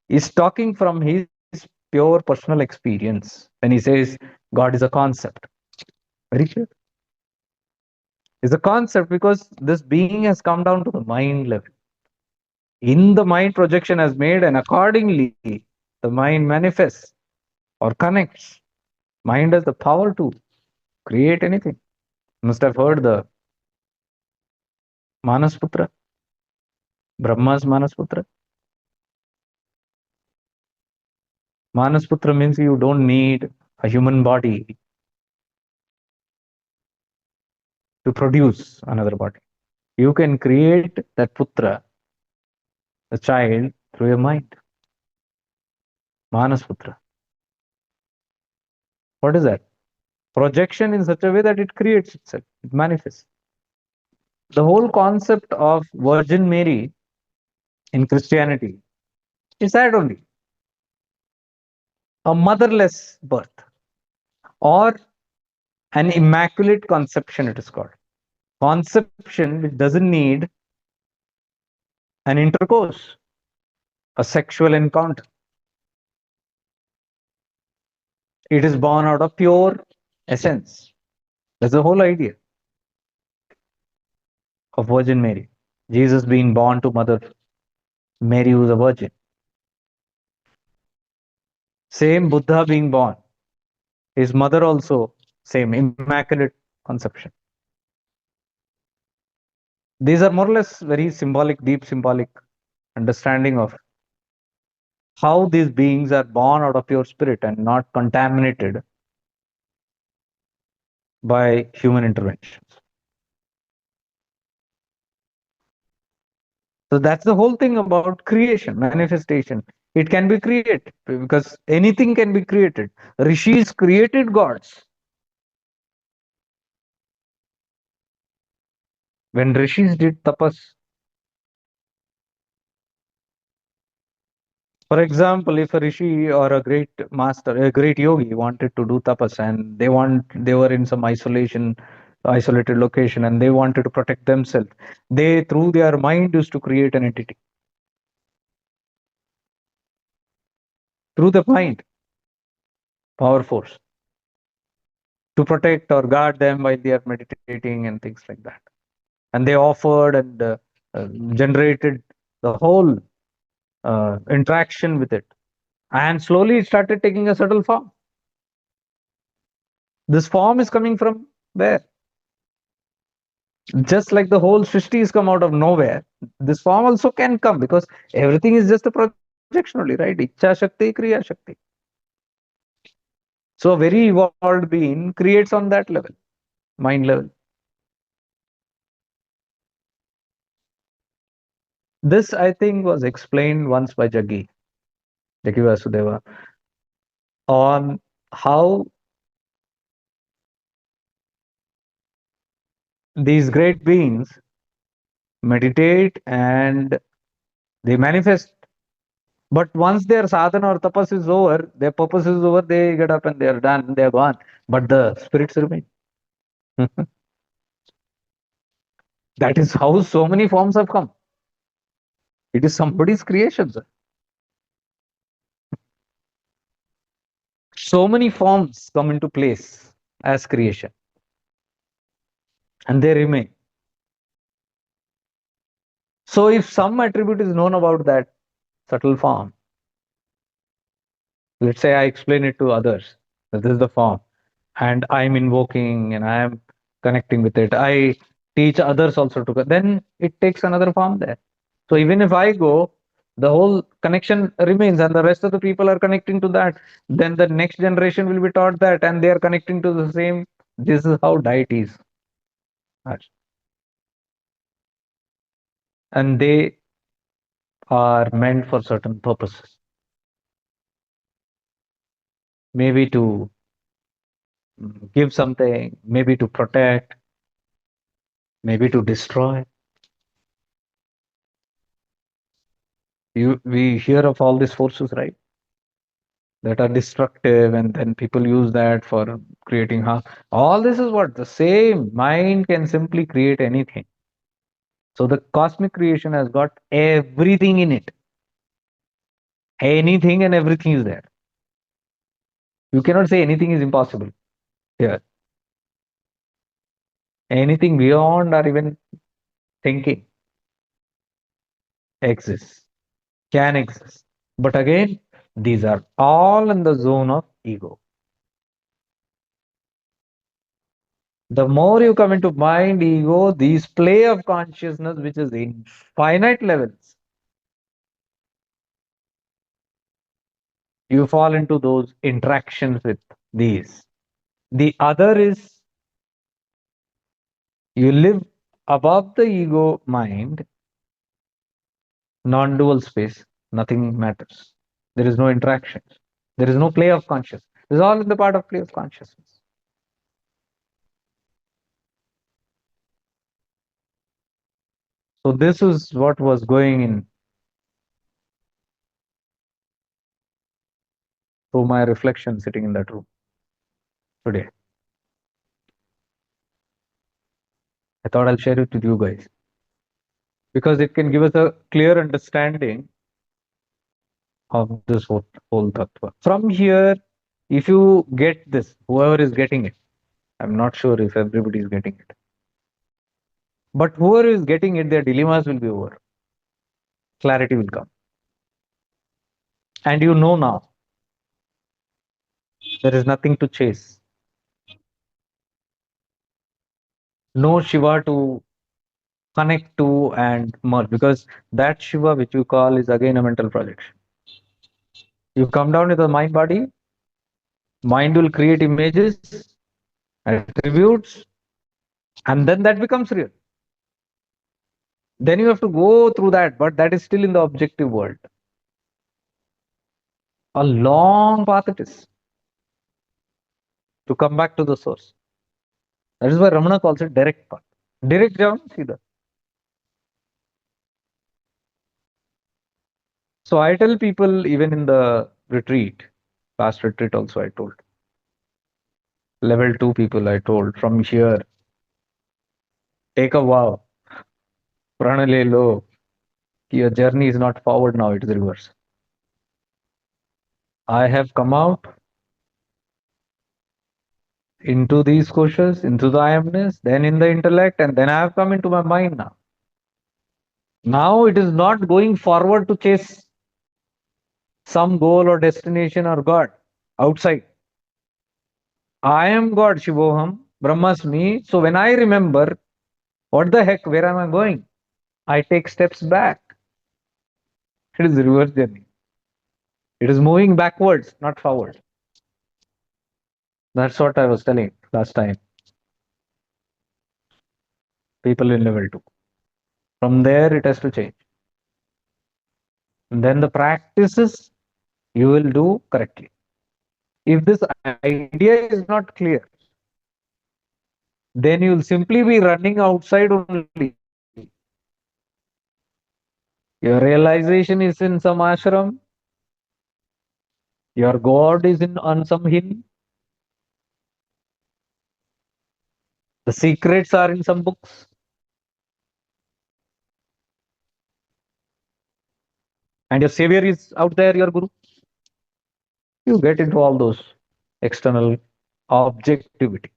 is talking from his pure personal experience when he says God is a concept. Very clear. It's a concept because this being has come down to the mind level. In the mind, projection has made, and accordingly, the mind manifests or connects. Mind has the power to create anything. You must have heard the Manasputra, Brahma's Manasputra. Manasputra means you don't need a human body to produce another body. You can create that putra, the child, through your mind. Manasputra. What is that? Projection in such a way that it creates itself, it manifests. The whole concept of Virgin Mary in Christianity is that only a motherless birth or an immaculate conception, it is called. Conception which doesn't need an intercourse, a sexual encounter. It is born out of pure essence. That's the whole idea of Virgin Mary. Jesus being born to Mother Mary, who is a virgin. Same Buddha being born. His mother also, same, immaculate conception. These are more or less very symbolic, deep symbolic understanding of how these beings are born out of pure spirit and not contaminated by human interventions. So that's the whole thing about creation, manifestation. It can be created because anything can be created. Rishis created gods. When rishis did tapas, for example, if a rishi or a great master, a great yogi wanted to do tapas and they were in some isolated location and they wanted to protect themselves, they through their mind used to create an entity. Through the mind, power force to protect or guard them while they are meditating and things like that. And they offered and generated the whole interaction with it. And slowly it started taking a subtle form. This form is coming from where? Just like the whole Srishti is come out of nowhere, this form also can come because everything is just a projection only, right? Ichha Shakti, Kriya Shakti. So a very evolved being creates on that level, mind level. This, I think, was explained once by Jaggi Vasudeva, on how these great beings meditate and they manifest. But once their sadhana or tapas is over, their purpose is over, they get up and they are done, they are gone. But the spirits remain. That is how so many forms have come. It is somebody's creation, sir. So many forms come into place as creation and they remain. So if some attribute is known about that subtle form, let's say I explain it to others that this is the form, and I'm invoking and I am connecting with it. I teach others also to, then it takes another form there. So even if I go, the whole connection remains and the rest of the people are connecting to that. Then the next generation will be taught that and they are connecting to the same. This is how deities are. And they are meant for certain purposes. Maybe to give something, maybe to protect, maybe to destroy. We hear of all these forces, right? That are destructive, and then people use that for creating harm. All this is what the same mind can simply create anything. So the cosmic creation has got everything in it. Anything and everything is there. You cannot say anything is impossible here. Anything beyond or even thinking exists, can exist. But again, these are all in the zone of ego. The more you come into mind, ego, these play of consciousness, which is in finite levels, you fall into those interactions with these. The other is you live above the ego mind, non dual space, nothing matters. There is no interaction. There is no play of consciousness. This is all in the part of play of consciousness. So this is what was going in through my reflection sitting in that room today. I thought I'll share it with you guys because it can give us a clear understanding of this whole tattva. From here, if you get this, whoever is getting it, I'm not sure if everybody is getting it, but whoever is getting it, their dilemmas will be over. Clarity will come. And you know now, there is nothing to chase. No Shiva to connect to and merge because that Shiva which you call is again a mental projection. You come down with the mind body, mind will create images, attributes, and then that becomes real. Then you have to go through that, but that is still in the objective world. A long path it is to come back to the source. That is why Ramana calls it direct path. Direct jao, seedha. So I tell people even in the retreat, last retreat also I told, level 2 people I told, from here, take a vow, prana le lo, your journey is not forward now, it is reverse. I have come out into these koshas, into the I amness, then in the intellect, and then I have come into my mind now. Now it is not going forward to chase some goal or destination or God outside. I am God, Shivoham, Brahmasmi. So when I remember, what the heck, where am I going? I take steps back. It is reverse journey. It is moving backwards, not forward. That's what I was telling last time. People in level 2. From there, it has to change. And then the practices you will do correctly. If this idea is not clear, then you will simply be running outside only. Your realization is in some ashram. Your God is in on some hill. The secrets are in some books. And your savior is out there, your guru. You get into all those external objectivity.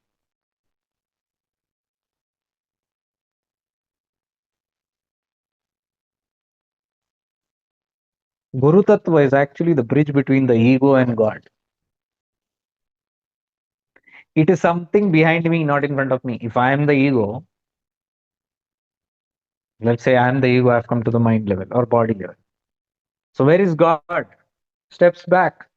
Guru Tattva is actually the bridge between the ego and God. It is something behind me, not in front of me. If I am the ego, let's say I am the ego, I've come to the mind level or body level. So where is God? Steps back.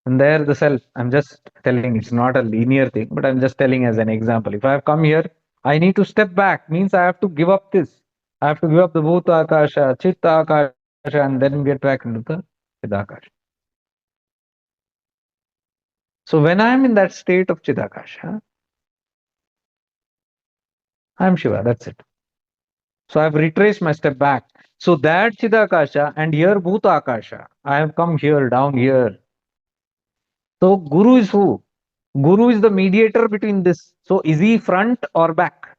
And there the self. I'm just telling it's not a linear thing, but I'm just telling as an example. If I have come here, I need to step back, means I have to give up this. I have to give up the Bhuta Akasha, Chitta Akasha, and then get back into the Chidakasha. So when I am in that state of Chidakasha, I am Shiva, that's it. So I've retraced my step back. So that Chidakasha and here Bhuta Akasha, I have come here, down here. So Guru is who? Guru is the mediator between this. So is he front or back?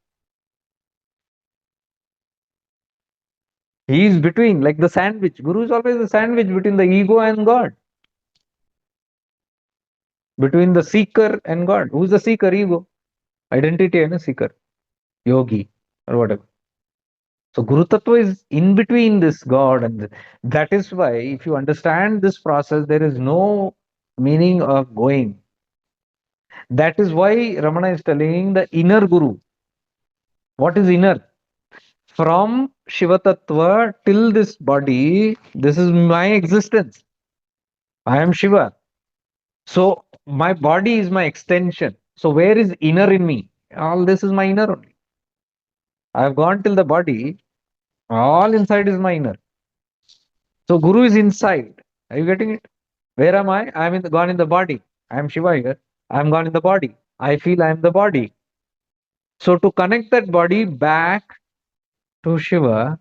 He is between, like the sandwich. Guru is always the sandwich between the ego and God. Between the seeker and God. Who is the seeker? Ego. Identity and a seeker. Yogi or whatever. So Guru Tattva is in between this God and that is why if you understand this process, there is no meaning of going. That is why Ramana is telling the inner Guru. What is inner? From Shiva Tattva till this body, this is my existence. I am Shiva. So my body is my extension. So where is inner in me? All this is my inner only. I have gone till the body. All inside is my inner. So Guru is inside. Are you getting it? Where am I? Gone in the body. I am Shiva here. I am gone in the body. I feel I am the body. So to connect that body back to Shiva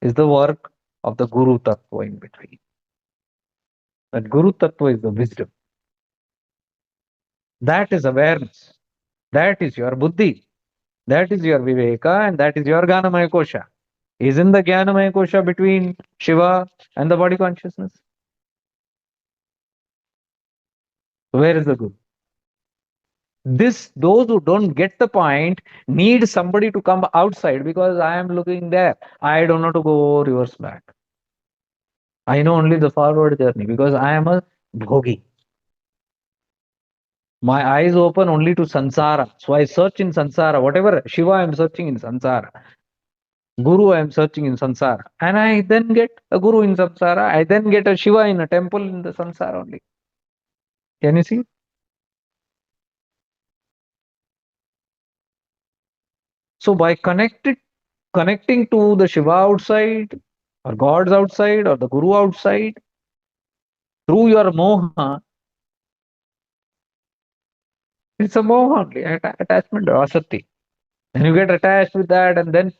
is the work of the Guru Tattva in between. That Guru Tattva is the wisdom. That is awareness. That is your buddhi. That is your viveka, and that is your Jnanamaya Kosha. Isn't the Jnanamaya Kosha between Shiva and the body consciousness? Where is the Guru? Those who don't get the point need somebody to come outside, because I am looking there. I don't know to go reverse back. I know only the forward journey because I am a bhogi. My eyes open only to sansara. So I search in sansara. Whatever Shiva I am searching in sansara. Guru I am searching in sansara. And I then get a Guru in samsara. I then get a Shiva in a temple in the samsara only. Can you see? So by connecting to the Shiva outside, or gods outside, or the Guru outside, through your moha, it's a moha only, attachment or asati. And you get attached with that, and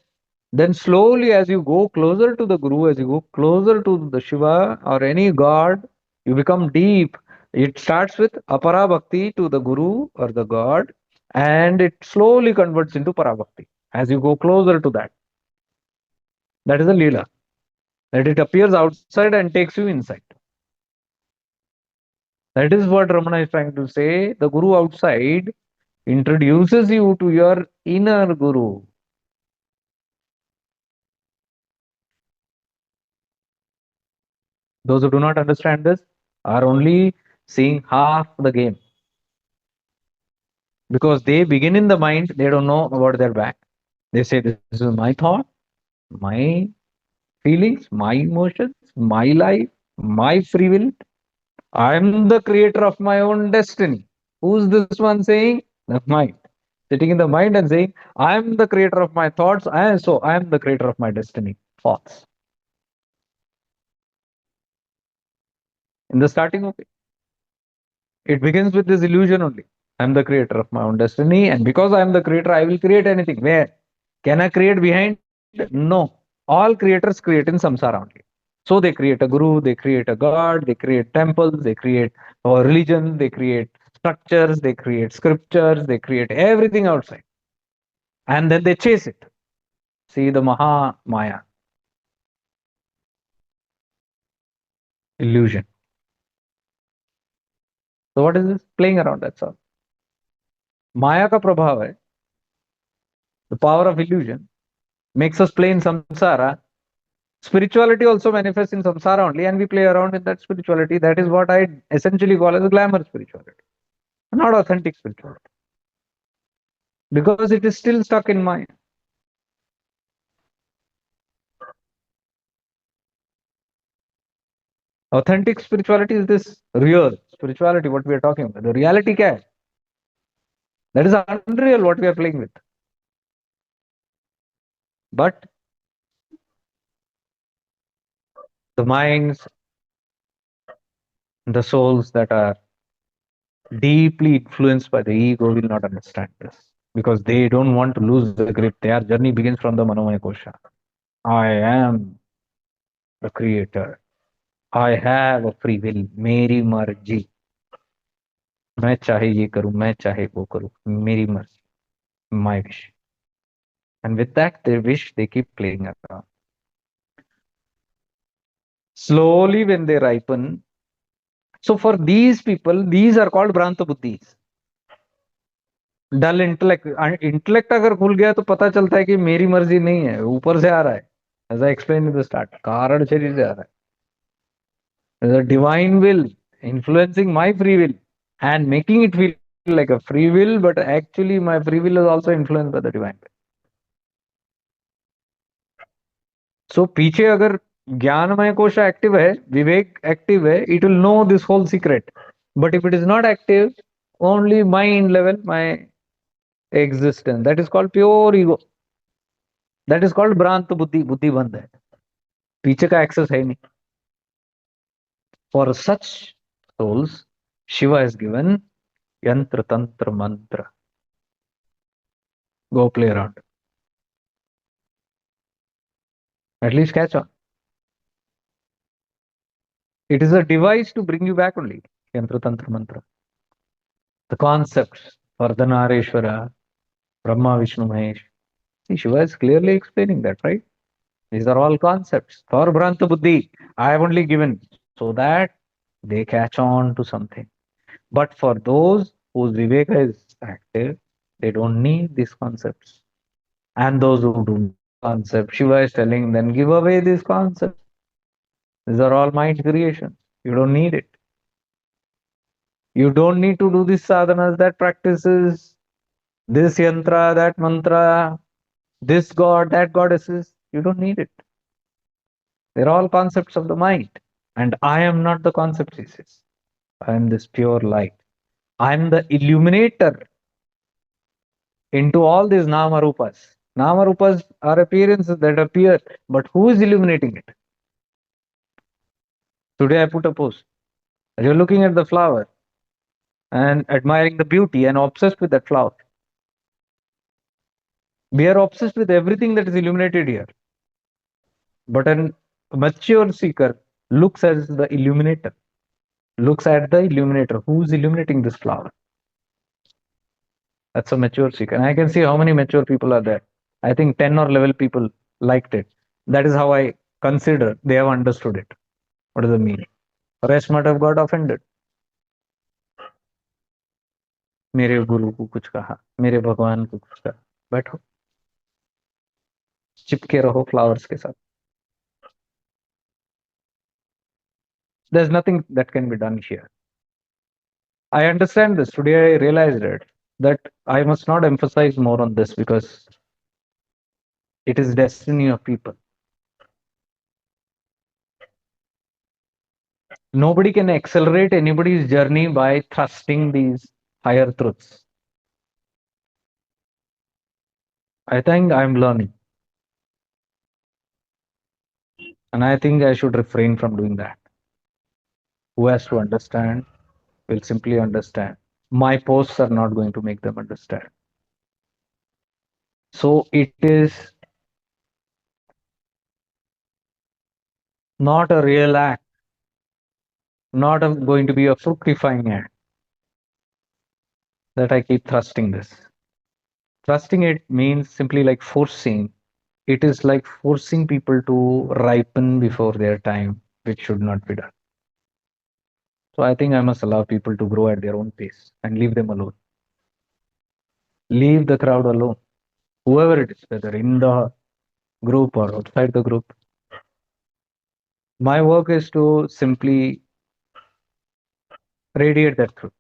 then slowly, as you go closer to the Guru, as you go closer to the Shiva or any god, you become deep. It starts with apara bhakti to the Guru or the god, and it slowly converts into parabhakti as you go closer to that. That is a lila. That it appears outside and takes you inside. That is what Ramana is trying to say. The Guru outside introduces you to your inner Guru. Those who do not understand this are only seeing half the game, because they begin in the mind, they don't know about their back. They say, this is my thought, my feelings, my emotions, my life, my free will. I'm the creator of my own destiny. Who's this one saying? The mind. Sitting in the mind and saying, I'm the creator of my thoughts, and so I am the creator of my destiny. False. In the starting, okay. It begins with this illusion only. I'm the creator of my own destiny, and because I am the creator, I will create anything. Where? Can I create behind? No. All creators create in samsara only. So they create a guru, they create a god, they create temples, they create a religion, they create structures, they create scriptures, they create everything outside. And then they chase it. See the Maha Maya, illusion. So what is this? Playing around, that's all. Maya ka prabhav hai, the power of illusion, makes us play in samsara. Spirituality also manifests in samsara only, and we play around in that spirituality. That is what I essentially call as glamour spirituality, not authentic spirituality, because it is still stuck in Maya. Authentic spirituality is this real spirituality, what we are talking about. The reality kya hai? That is unreal, what we are playing with. But the minds, the souls that are deeply influenced by the ego will not understand this, because they don't want to lose the grip. Their journey begins from the Manomaya Kosha. I am the creator. I have a free will. मेरी मर्जी. मैं चाहे ये करूं, मैं चाहे वो करूं. मेरी मर्जी. My wish. And with that, their wish, they keep playing around. Slowly, when they ripen, so for these people, these are called Brahanta Buddhis. Dull intellect अगर खुल गया तो पता चलता है कि मेरी मर्जी नहीं है, ऊपर से आ रहा है. As I explained in the start, कारण शरीर से आ रहा है. There's a divine will influencing my free will and making it feel like a free will, but actually my free will is also influenced by the divine will. So पीछे अगर ज्ञानमय कोश active है, विवेक active है, it will know this whole secret. But if it is not active, only mind level, my existence, that is called pure ego. That is called भ्रांत बुद्धि. बुद्धि बंद है, पीछे का एक्सेस है नहीं. For such souls, Shiva is given yantra, tantra, mantra. Go play around. At least catch on. It is a device to bring you back only. Yantra, tantra, mantra. The concepts, Vardhanareshwara, Brahma, Vishnu, Mahesh. See, Shiva is clearly explaining that, right? These are all concepts. For Brahanta Buddhi, I have only given so that they catch on to something. But for those whose Viveka is active, they don't need these concepts. And those who do need concepts, Shiva is telling them, give away these concepts. These are all mind creations. You don't need it. You don't need to do these sadhanas, that practices, this yantra, that mantra, this god, that goddesses. You don't need it. They're all concepts of the mind. And I am not the concept, he says. I am this pure light. I am the illuminator into all these nama rupas. Nama rupas are appearances that appear, but who is illuminating it? Today I put a post. You're looking at the flower and admiring the beauty and obsessed with that flower. We are obsessed with everything that is illuminated here. But a mature seeker looks as the illuminator, looks at the illuminator. Who's illuminating this flower? That's a mature seeker. And I can see how many mature people are there. I think 10 or 11 people liked it. That is how I consider they have understood it. What does it mean? Rest might have got offended. मेरे गुरु को कुछ कहा, मेरे भगवान को कुछ कहा. बैठो, चिपके रहो फ्लावर्स के साथ. There's nothing that can be done here. I understand this. Today I realized it, that I must not emphasize more on this because it is destiny of people. Nobody can accelerate anybody's journey by thrusting these higher truths. I think I'm learning. And I think I should refrain from doing that. Who has to understand will simply understand. My posts are not going to make them understand. So it is not a real act, not going to be a fructifying act that I keep thrusting this. Thrusting it means simply like forcing. It is like forcing people to ripen before their time, which should not be done. So I think I must allow people to grow at their own pace and leave them alone. Leave the crowd alone, whoever it is, whether in the group or outside the group. My work is to simply radiate that truth.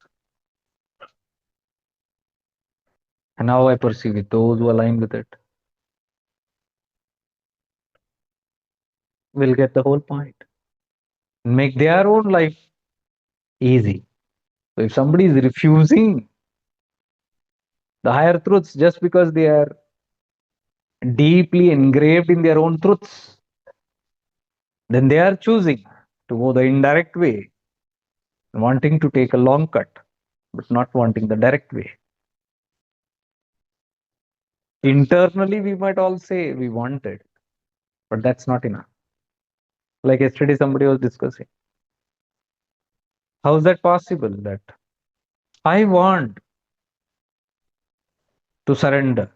And how I perceive it, those who align with it will get the whole point and make their own life easy. So if somebody is refusing the higher truths just because they are deeply engraved in their own truths, then they are choosing to go the indirect way, wanting to take a long cut, but not wanting the direct way. Internally, we might all say we want it, but that's not enough. Like yesterday, somebody was discussing. How is that possible that I want to surrender?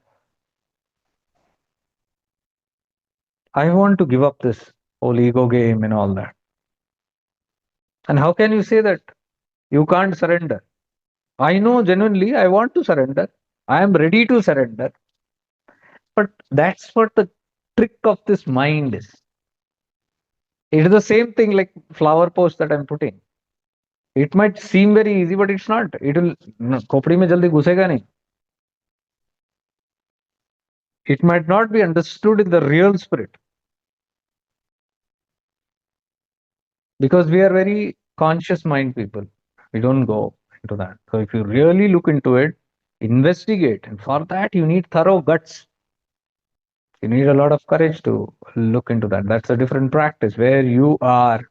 I want to give up this whole ego game and all that. And how can you say that you can't surrender? I know genuinely I want to surrender. I am ready to surrender. But that's what the trick of this mind is. It is the same thing like flower post that I'm putting. It might seem very easy, but it's not. It will खोपड़ी में जल्दी घुसेगा नहीं. It might not be understood in the real spirit because we are very conscious mind people. We don't go into that. So if you really look into it, investigate, and for that you need thorough guts. You need a lot of courage to look into that. That's a different practice where you are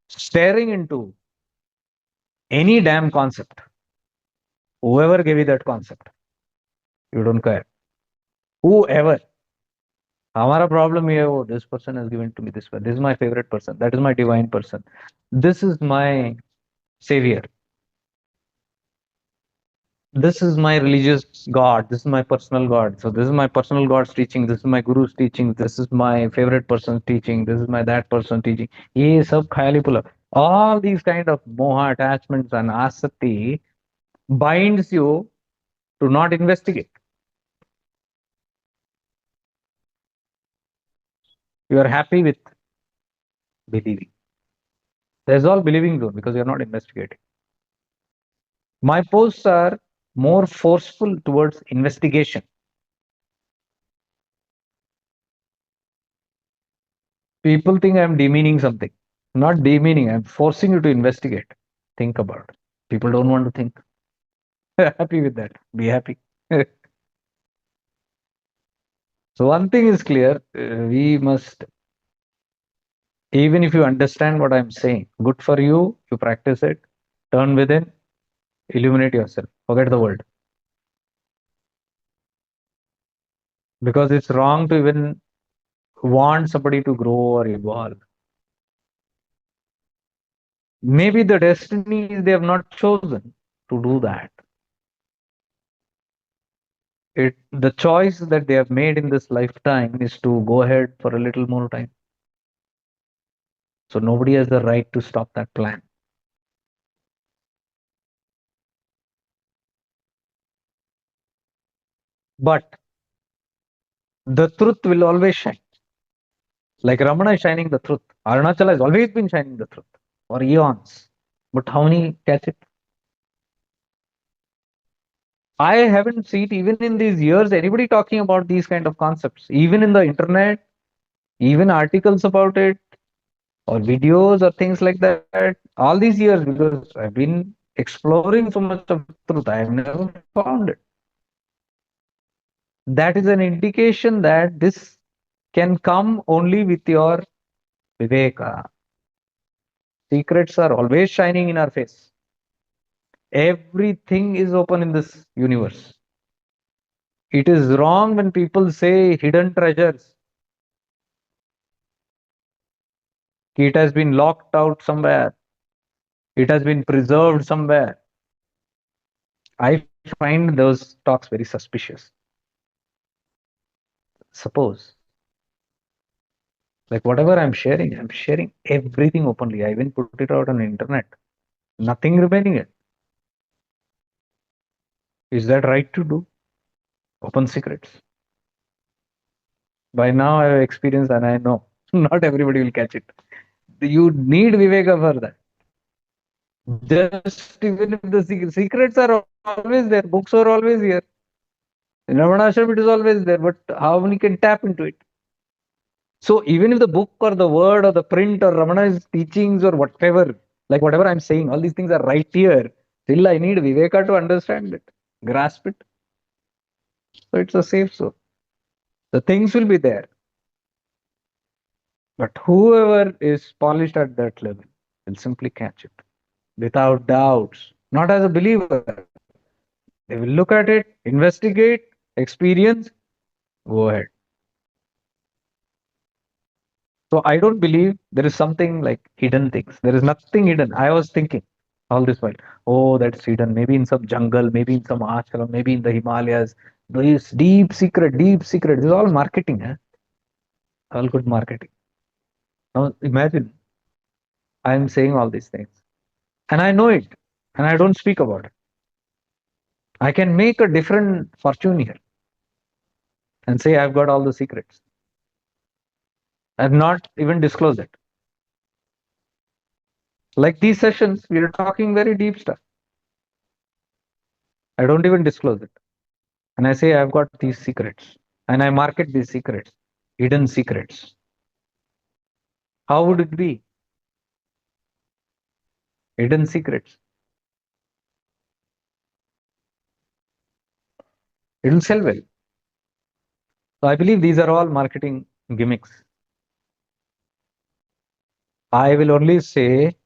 staring into Any damn concept. Whoever gave you that concept, you don't care. Whoever. हमारा problem ये है, oh, this person has given to me this one. This is my favorite person. That is my divine person. This is my savior. This is my religious God. This is my personal God. So this is my personal God's teaching. This is my Guru's teaching. This is my favorite person's teaching. This is my that person teaching. ये सब ख्याली पुला. All these kind of moha attachments and asati binds you to not investigate. You are happy with believing. There's all believing zone because you're not investigating. My posts are more forceful towards investigation. People think I'm demeaning something. Not demeaning, I'm forcing you to investigate. Think about it. People don't want to think. Happy with that. Be happy. So, one thing is clear we must, even if you understand what I'm saying, good for you, you practice it, turn within, illuminate yourself, forget the world. Because it's wrong to even want somebody to grow or evolve. Maybe the destinies they have not chosen to do that. The choice that they have made in this lifetime is to go ahead for a little more time. So nobody has the right to stop that plan. But the truth will always shine. Like Ramana is shining the truth. Arunachala has always been shining the truth for eons. But how many catch it? I haven't seen even in these years anybody talking about these kind of concepts. Even in the internet, even articles about it, or videos or things like that. All these years, because I've been exploring so much of truth, I have never found it. That is an indication that this can come only with your viveka. Secrets are always shining in our face. Everything is open in this universe. It is wrong when people say hidden treasures. It has been locked out somewhere. It has been preserved somewhere. I find those talks very suspicious. Suppose, like whatever I'm sharing everything openly. I even put it out on the internet. Nothing remaining it. Is that right to do? Open secrets. By now I have experienced and I know not everybody will catch it. You need Viveka for that. Just even if the secrets are always there, books are always here. In Ramanashram it is always there, but how many can tap into it? So even if the book or the word or the print or Ramana's teachings or whatever, like whatever I'm saying, all these things are right here. Still, I need Viveka to understand it, grasp it. So it's a safe zone. The things will be there. But whoever is polished at that level will simply catch it without doubts, not as a believer. They will look at it, investigate, experience, go ahead. So I don't believe there is something like hidden things. There is nothing hidden. I was thinking all this while, oh, that's hidden. Maybe in some jungle, maybe in some ashram, maybe in the Himalayas. This deep secret, deep secret. This is all marketing, eh? All good marketing. Now imagine I'm saying all these things and I know it and I don't speak about it. I can make a different fortune here and say I've got all the secrets. I've not even disclosed it. Like these sessions, we are talking very deep stuff. I don't even disclose it. And I say I've got these secrets and I market these secrets, hidden secrets. How would it be? Hidden secrets. It will sell well. So I believe these are all marketing gimmicks. I will only say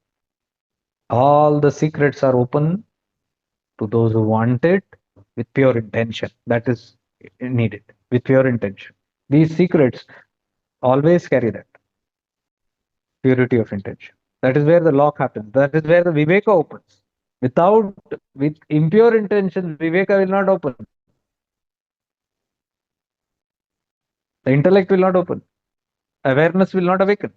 All the secrets are open to those who want it with pure intention. That is needed with pure intention. These secrets always carry that purity of intention. That is where the lock happens. That is where the viveka opens. Without, with impure intentions, viveka will not open. The intellect will not open. Awareness will not awaken.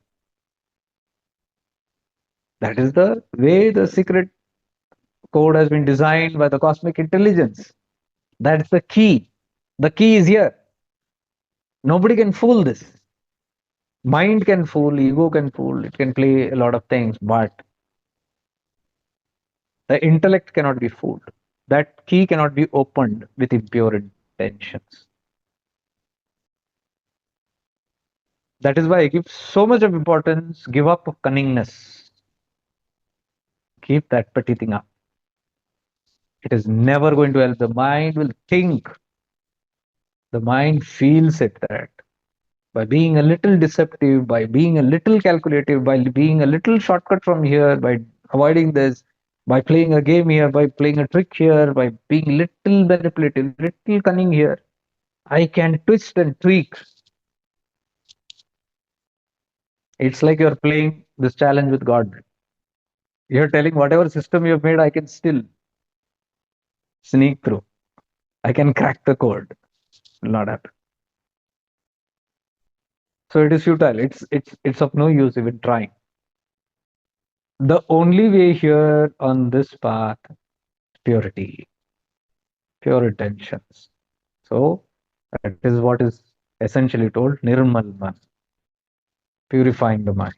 That is the way the secret code has been designed by the cosmic intelligence. That's the key. The key is here. Nobody can fool this. Mind can fool, ego can fool, it can play a lot of things, but the intellect cannot be fooled. That key cannot be opened with impure intentions. That is why I give so much of importance, give up of cunningness. Keep that petty thing up. It is never going to help. The mind will think. The mind feels it that by being a little deceptive, by being a little calculative, by being a little shortcut from here, by avoiding this, by playing a game here, by playing a trick here, by being little manipulative, little cunning here, I can twist and tweak. It's like you're playing this challenge with God. You're telling whatever system you've made, I can still sneak through. I can crack the code. Will not happen. So it is futile. It's of no use even trying. The only way here on this path, purity, pure intentions. So that is what is essentially told Nirmal Man, purifying the mind.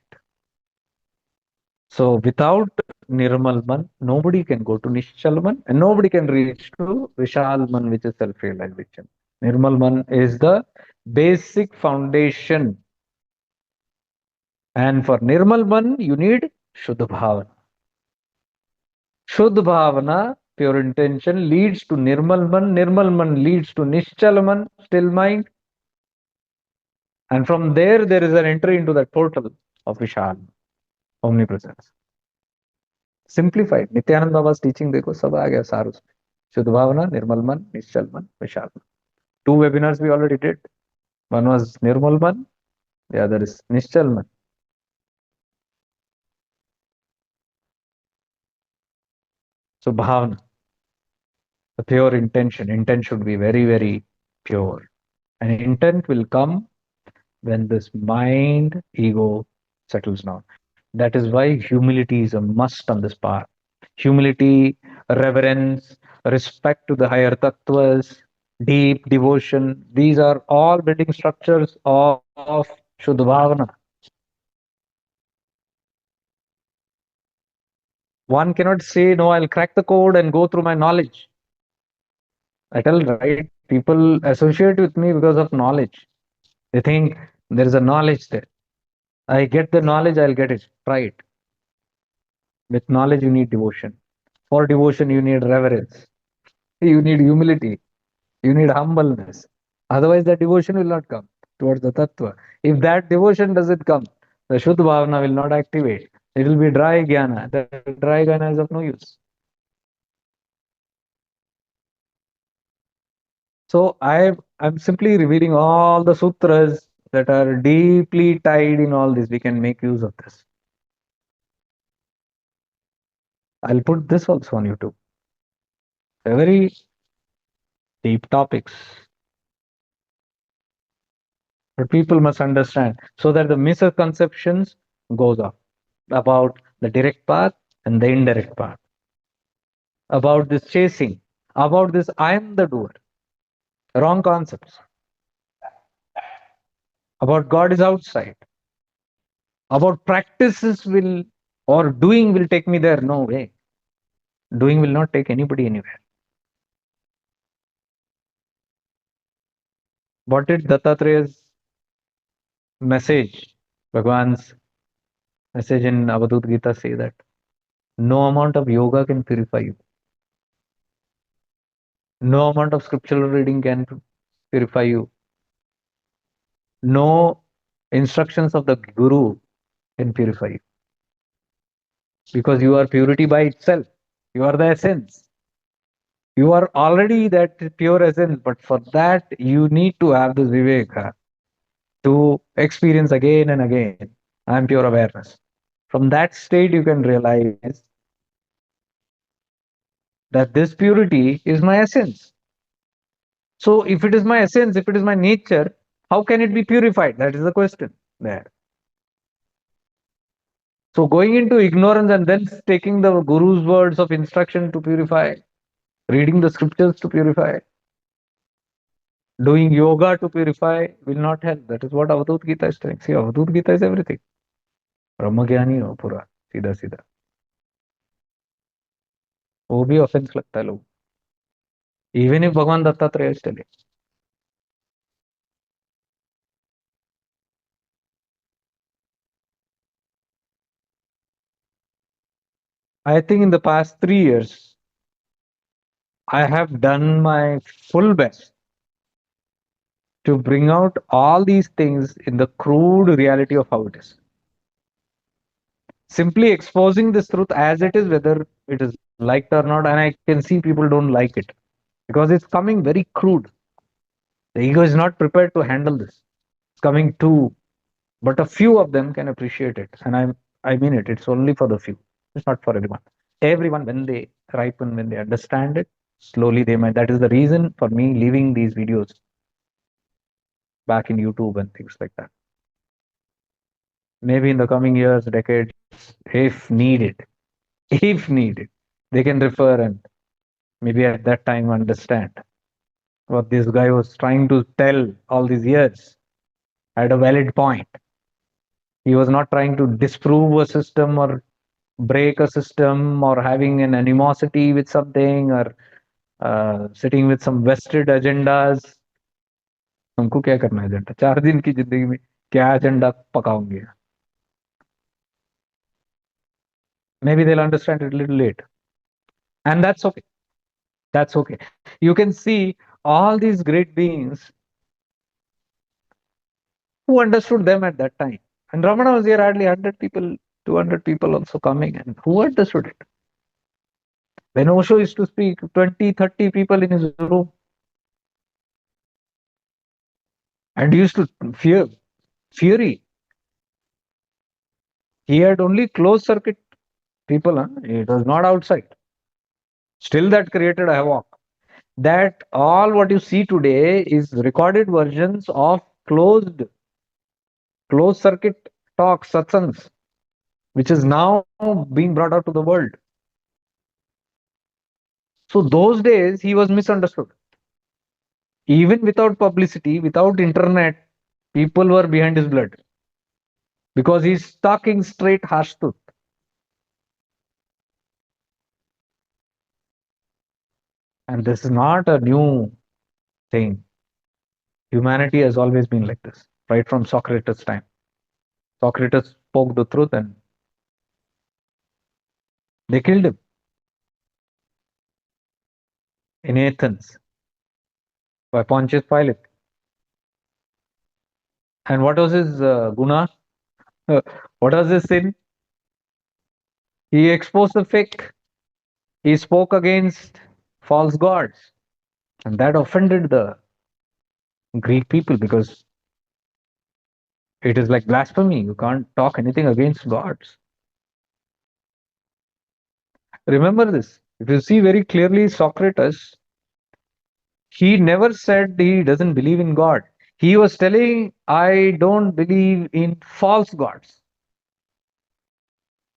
So without Nirmal Man, nobody can go to Nishchal Man and nobody can reach to Vishal Man, which is self-realization. Nirmal Man is the basic foundation. And for Nirmal Man, you need Shuddha Bhavana. Shuddha Bhavana, pure intention, leads to Nirmal Man. Nirmal Man leads to Nishchal Man, still mind. And from there is an entry into that portal of Vishal, omnipresence. Simplified. Nityanand Baba's teaching, देखो सब आ गया सार उसमें. शुद्ध भावना, निर्मल मन, निश्चल मन, विशाल मन. Two webinars we already did. One was Nirmal Man, the other is Nischal Man. So bhavana, the pure intention. Intent should be very, very pure. And intent will come when this mind, ego settles down. That is why humility is a must on this path. Humility, reverence, respect to the higher tattvas, deep devotion, these are all building structures of Shuddha Bhavana. One cannot say, no, I'll crack the code and go through my knowledge. I tell, right, people associate with me because of knowledge. They think there is a knowledge there. I get the knowledge, I'll get it. Try it. With knowledge, you need devotion. For devotion, you need reverence. You need humility. You need humbleness. Otherwise, the devotion will not come towards the tattva. If that devotion doesn't come, the Shuddha Bhavana will not activate. It will be dry jnana. The dry jnana is of no use. So I'm simply revealing all the sutras that are deeply tied in all this. We can make use of this. I'll put this also on YouTube. They're very deep topics. But people must understand so that the misconceptions goes off about the direct path and the indirect path, about this chasing, about this I am the doer. Wrong concepts. About God is outside. About practices will or doing will take me there. No way. Doing will not take anybody anywhere. What did Dattatraya's message, Bhagwan's message in Avadut Gita say that no amount of yoga can purify you. No amount of scriptural reading can purify you. No instructions of the Guru can purify you. because you are purity by itself. You are the essence. You are already that pure essence, but for that you need to have this viveka to experience again and again. I am pure awareness. From that state, you can realize that this purity is my essence. So, if it is my essence, if it is my nature, how can it be purified? That is the question there. So, going into ignorance and then taking the Guru's words of instruction to purify, reading the scriptures to purify, doing yoga to purify will not help. That is what Avadut Gita is telling. See, Avadut Gita is everything. ब्रह्मज्ञानी हो पूरा सीधा सीधा वो भी offence लगता है लोग इवन इफ भगवान Dattatreya is telling. I think in the past 3 years, I have done my full best to bring out all these things in the crude reality of how it is. Simply exposing this truth as it is, whether it is liked or not, and I can see people don't like it because it's coming very crude. The ego is not prepared to handle this. It's coming too, but a few of them can appreciate it, and I mean it. It's only for the few. It's not for everyone. Everyone, when they ripen, when they understand it, slowly they might. That is the reason for me leaving these videos back in YouTube and things like that. Maybe in the coming years, decades, if needed, if needed, they can refer and maybe at that time understand what this guy was trying to tell all these years at a valid point. He was not trying to disprove a system or break a system or having an animosity with something or sitting with some vested agendas. हमको क्या करना है agenda 4 दिन की जिंदगी में क्या agenda पकाओगे maybe they'll understand it a little late and that's okay you can see all these great beings who understood them at that time and Ramana was here hardly 100 people 200 people also coming and who understood it when Osho used to speak 20 30 people in his room and he used to fear fury he had only closed circuit people huh? It was not outside still that created a havoc that all what you see today is recorded versions of closed circuit talks satsangs which is now being brought out to the world so those days he was misunderstood even without publicity without internet people were behind his blood because he's talking straight harsh truth and this is not a new thing humanity has always been like this right from Socrates time Socrates spoke the truth and they killed him in Athens by Pontius Pilate. And what was his guna? What was his sin? He exposed the fake. He spoke against false gods. And that offended the Greek people because it is like blasphemy. You can't talk anything against gods. Remember this. If you see very clearly, Socrates, he never said he doesn't believe in God. He was telling, I don't believe in false gods.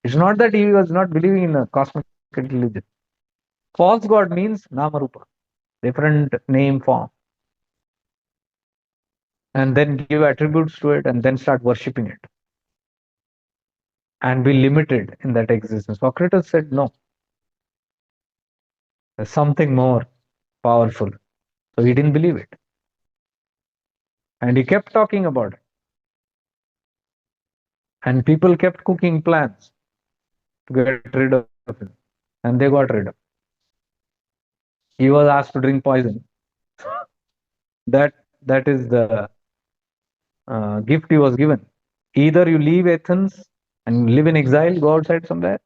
It's not that he was not believing in a cosmic religion. False god means namarupa, different name form, and then give attributes to it and then start worshipping it and be limited in that existence. Socrates said, no, there's something more powerful. So he didn't believe it. And he kept talking about it. And people kept cooking plans to get rid of him. And they got rid of him. He was asked to drink poison. That is the gift he was given. Either you leave Athens and live in exile, go outside somewhere,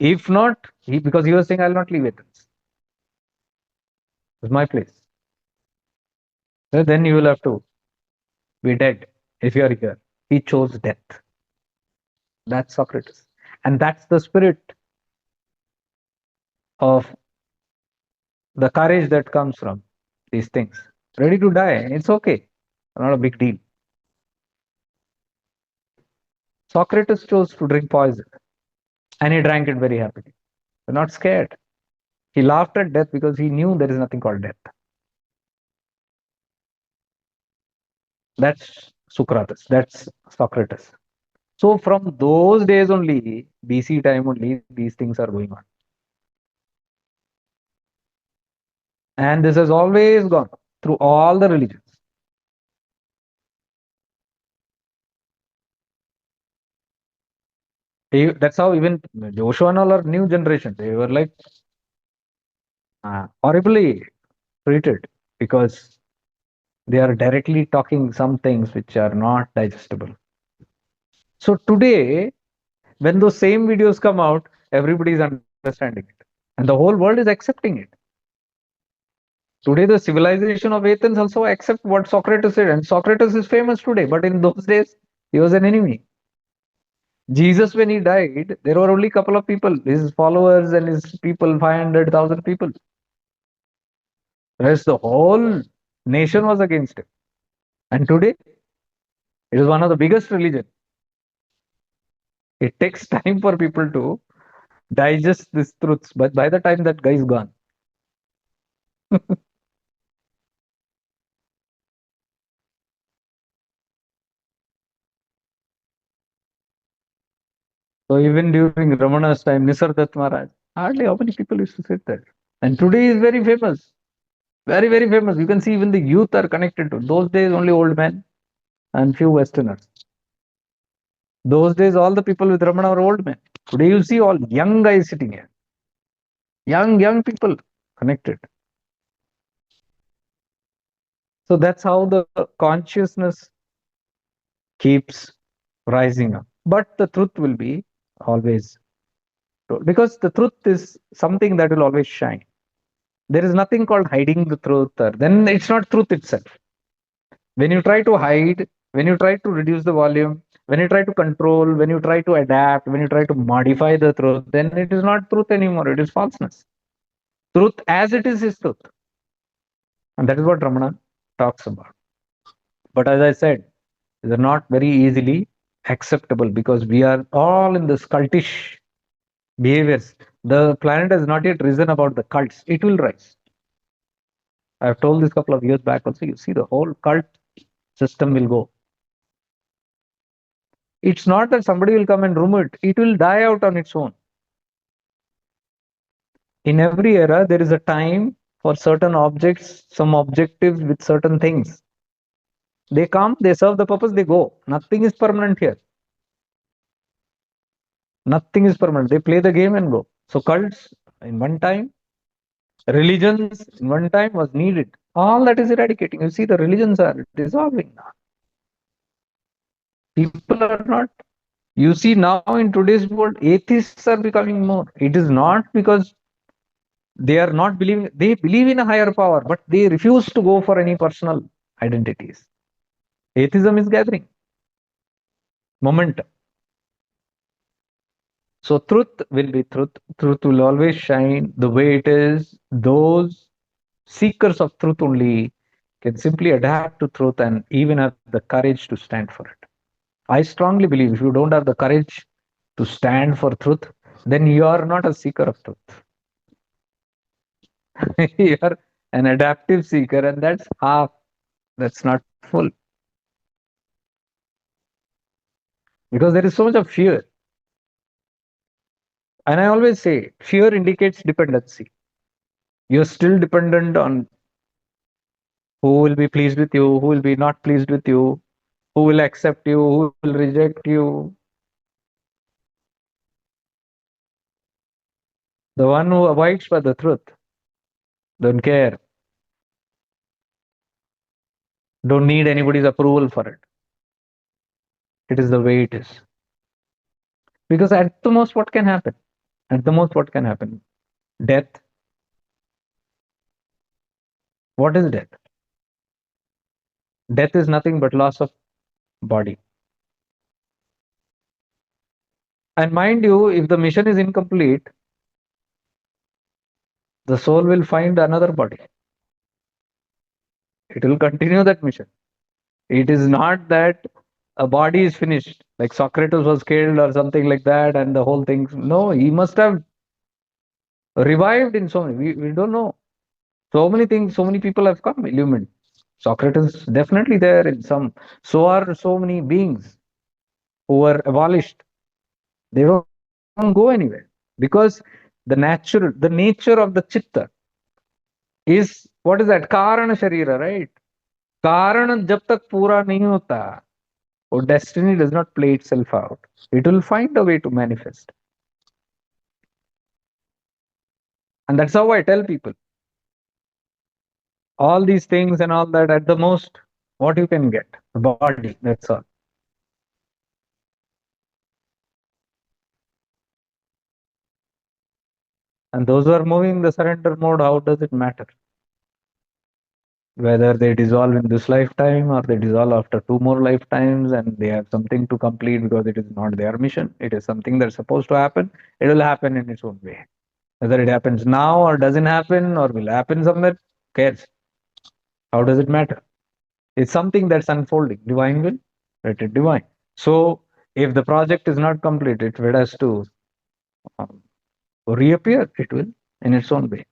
If not, because he was saying, I'll not leave Athens. It's my place. So then you will have to be dead if you are here. He chose death. That's Socrates. And that's the spirit of the courage that comes from these things. Ready to die, it's okay. Not a big deal. Socrates chose to drink poison and he drank it very happily. But not scared. He laughed at death because he knew there is nothing called death. That's Socrates. That's Socrates. So from those days only, BC time only, these things are going on. And this has always gone through all the religions. That's how even Joshua and all are new generation. They were like horribly treated because they are directly talking some things which are not digestible. So today, when those same videos come out, everybody is understanding it. And the whole world is accepting it. Today, the civilization of Athens also accept what Socrates said. And Socrates is famous today. But in those days, he was an enemy. Jesus, when he died, there were only a couple of people, his followers and his people, 500,000 people. Rest the whole nation was against him. And today, it is one of the biggest religion. It takes time for people to digest these truths, but by the time that guy is gone. So even during Ramana's time, Nisargadatta Maharaj, hardly how many people used to sit there. And today is very famous. Very, very famous. You can see even the youth are connected to. Those days, only old men and few Westerners. Those days, all the people with Ramana were old men. Today, you see all young guys sitting here. Young people connected. So that's how the consciousness keeps rising up. But the truth will be always told. Because the truth is something that will always shine. There is nothing called hiding the truth, or then it's not truth itself. When you try to hide, when you try to reduce the volume, when you try to control, when you try to adapt, when you try to modify the truth, then it is not truth anymore, it is falseness. Truth as it is truth. And that is what Ramana talks about. But as I said, these are not very easily acceptable because we are all in this cultish behaviors. The planet has not yet risen about the cults. It will rise. I've told this a couple of years back also. You see, the whole cult system will go. It's not that somebody will come and remove it, it will die out on its own. In every era, there is a time for certain objects, some objectives with certain things. They come, they serve the purpose, they go. Nothing is permanent here. Nothing is permanent. They play the game and go. So cults in one time, religions in one time was needed. All that is eradicating. You see, the religions are dissolving now. People are not. You see, now in today's world, atheists are becoming more. It is not because they are not believing, they believe in a higher power, but they refuse to go for any personal identities. Atheism is gathering momentum. So truth will be truth. Truth will always shine the way it is. Those seekers of truth only can simply adapt to truth and even have the courage to stand for it. I strongly believe if you don't have the courage to stand for truth, then you are not a seeker of truth. You are an adaptive seeker, and that's half, that's not full. Because there is so much of fear. And I always say fear indicates dependency. You're still dependent on who will be pleased with you, who will be not pleased with you, who will accept you, who will reject you. The one who abides by the truth don't care, don't need anybody's approval for it. It is the way it is. Because at the most, what can happen? At the most, what can happen? Death. What is death? Death is nothing but loss of body. And mind you, if the mission is incomplete, the soul will find another body. It will continue that mission. It is not that a body is finished, like Socrates was killed or something like that, and the whole thing. No, he must have revived in so many. We don't know. So many things, so many people have come illumined. Socrates definitely there in some. So are so many beings who were abolished. They don't go anywhere because the nature of the chitta is what is that? Karana Sharira, right? Karan jab tak pura nahi hota, or destiny does not play itself out. It will find a way to manifest. And that's how I tell people all these things and all that at the most, what you can get the body, that's all. And those who are moving the surrender mode, how does it matter? Whether they dissolve in this lifetime or they dissolve after two more lifetimes and they have something to complete because it is not their mission, it is something that's supposed to happen, it will happen in its own way. Whether it happens now or doesn't happen or will happen somewhere, cares? How does it matter? It's something that's unfolding. Divine will, let it divine. So if the project is not completed, if it has to um, reappear, it will in its own way.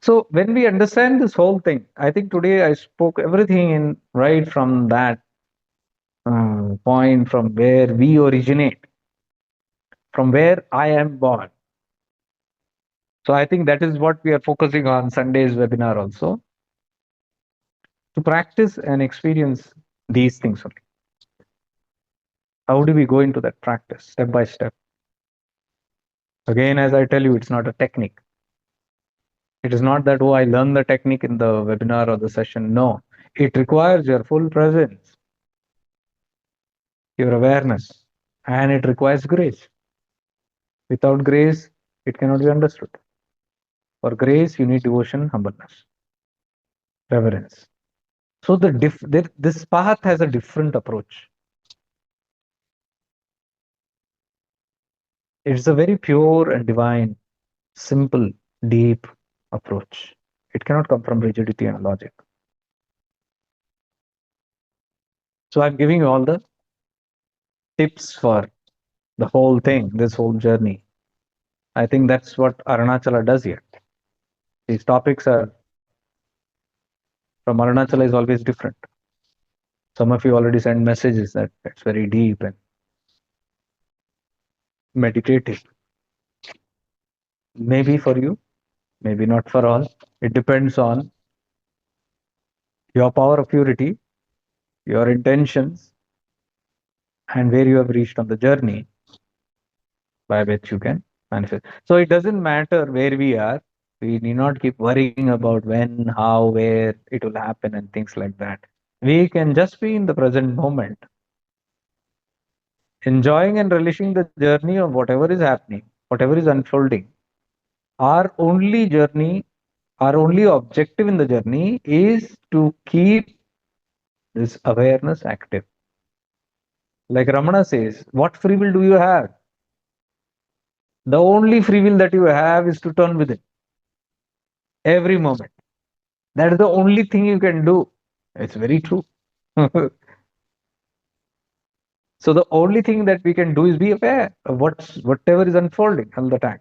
So when we understand this whole thing, I think today I spoke everything in right from that point, from where we originate, from where I am born. So I think that is what we are focusing on Sunday's webinar also, to practice and experience these things only. How do we go into that practice step by step? Again, as I tell you, it's not a technique. It is not that, oh, I learned the technique in the webinar or the session. No, it requires your full presence, your awareness, and it requires grace. Without grace, it cannot be understood. For grace, you need devotion, humbleness, reverence. So this path has a different approach. It's a very pure and divine, simple, deep approach. It cannot come from rigidity and logic. So I'm giving you all the tips for the whole thing, this whole journey. I think that's what Arunachala does here. These topics are from Arunachala is always different. Some of you already sent messages that it's very deep and meditative. Maybe for you, maybe not for all. It depends on your power of purity, your intentions, and where you have reached on the journey by which you can manifest. So it doesn't matter where we are. We need not keep worrying about when, how, where it will happen and things like that. We can just be in the present moment, enjoying and relishing the journey of whatever is happening, whatever is unfolding. Our only journey, our only objective in the journey is to keep this awareness active. Like Ramana says, what free will do you have? The only free will that you have is to turn within every moment. That is the only thing you can do. It's very true. So the only thing that we can do is be aware of whatever is unfolding all the time.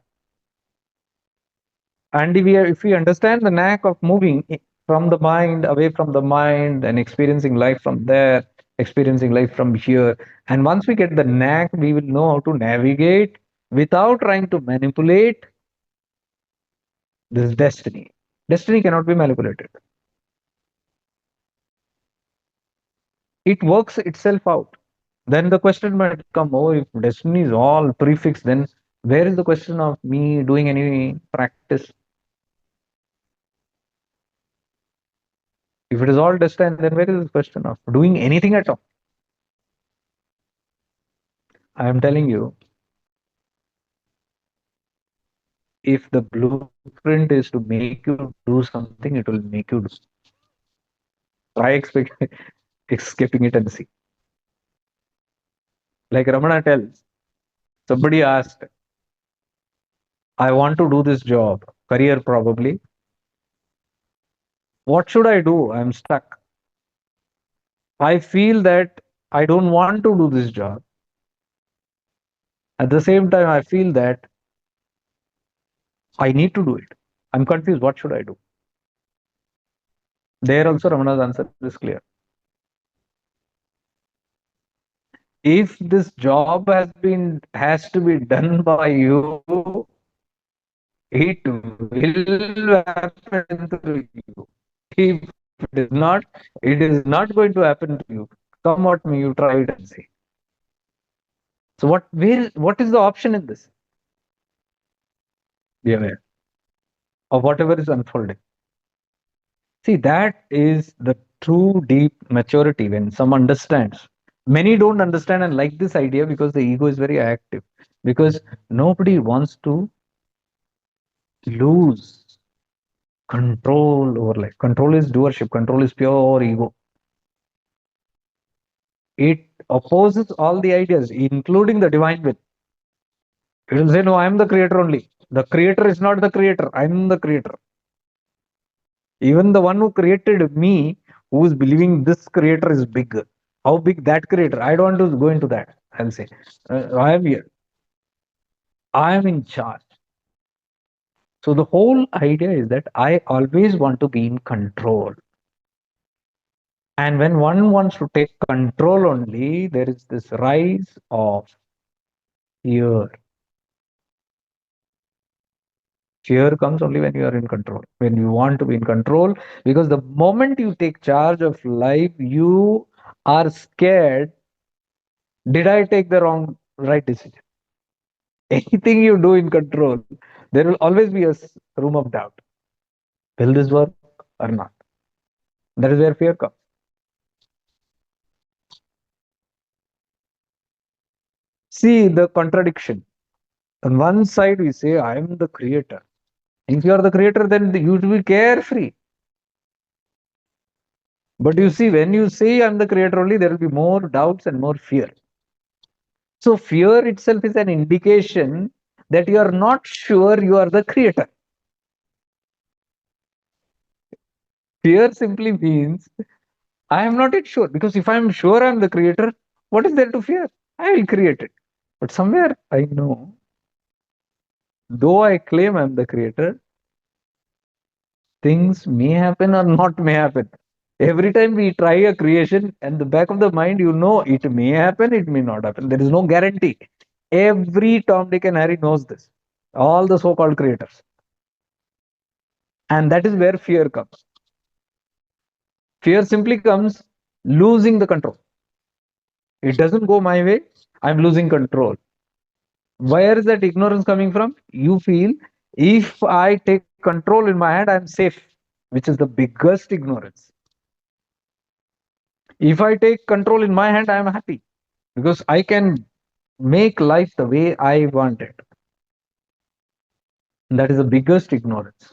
And if we understand the knack of moving from the mind, away from the mind, and experiencing life from there, experiencing life from here, and once we get the knack, we will know how to navigate without trying to manipulate this destiny. Destiny cannot be manipulated. It works itself out. Then the question might come, oh, if destiny is all prefixed, then where is the question of me doing any practice? If it is all destined, then where is the question of doing anything at all? I am telling you, If the blueprint is to make you do something, it will make you do. Try escaping it and see. Like Ramana tells, somebody asked, I want to do this job, career probably. What should I do? I'm stuck. I feel that I don't want to do this job. At the same time, I feel that I need to do it. I'm confused. What should I do? There also, Ramana's answer is clear. If this job has to be done by you, it will happen through you. If it is not, it is not going to happen to you. Come what may, you try it and see. So what is the option in this? Be aware of whatever is unfolding. See, that is the true deep maturity when some understands. Many don't understand and like this idea because the ego is very active. Because nobody wants to lose control over life. Control is doership, control is pure ego. It opposes all the ideas, including the divine will. It will say, no, I am the creator only. The creator is not the creator. I am the creator. Even the one who created me, who is believing this creator is big. How big that creator? I don't want to go into that. I'll say, I am here. I am in charge. So the whole idea is that I always want to be in control. And when one wants to take control only, there is this rise of fear. Fear comes only when you are in control, when you want to be in control, because the moment you take charge of life, you are scared. Did I take the right decision? Anything you do in control, there will always be a room of doubt. Will this work or not? That is where fear comes. See the contradiction. On one side, we say, I am the creator. If you are the creator, then you will be carefree. But you see, when you say I'm the creator only, there will be more doubts and more fear. So fear itself is an indication that you are not sure you are the creator. Fear simply means I am not yet sure, because if I am sure I am the creator, what is there to fear? I will create it. But somewhere I know, though I claim I'm the creator, things may happen or not may happen. Every time we try a creation, and the back of the mind, you know, it may happen, it may not happen. There is no guarantee. Every Tom, Dick, and Harry knows this. All the so-called creators. And that is where fear comes. Fear simply comes losing the control. It doesn't go my way, I'm losing control. Where is that ignorance coming from? You feel if I take control in my hand, I'm safe, which is the biggest ignorance. If I take control in my hand, I'm happy because I can make life the way I want it. And that is the biggest ignorance.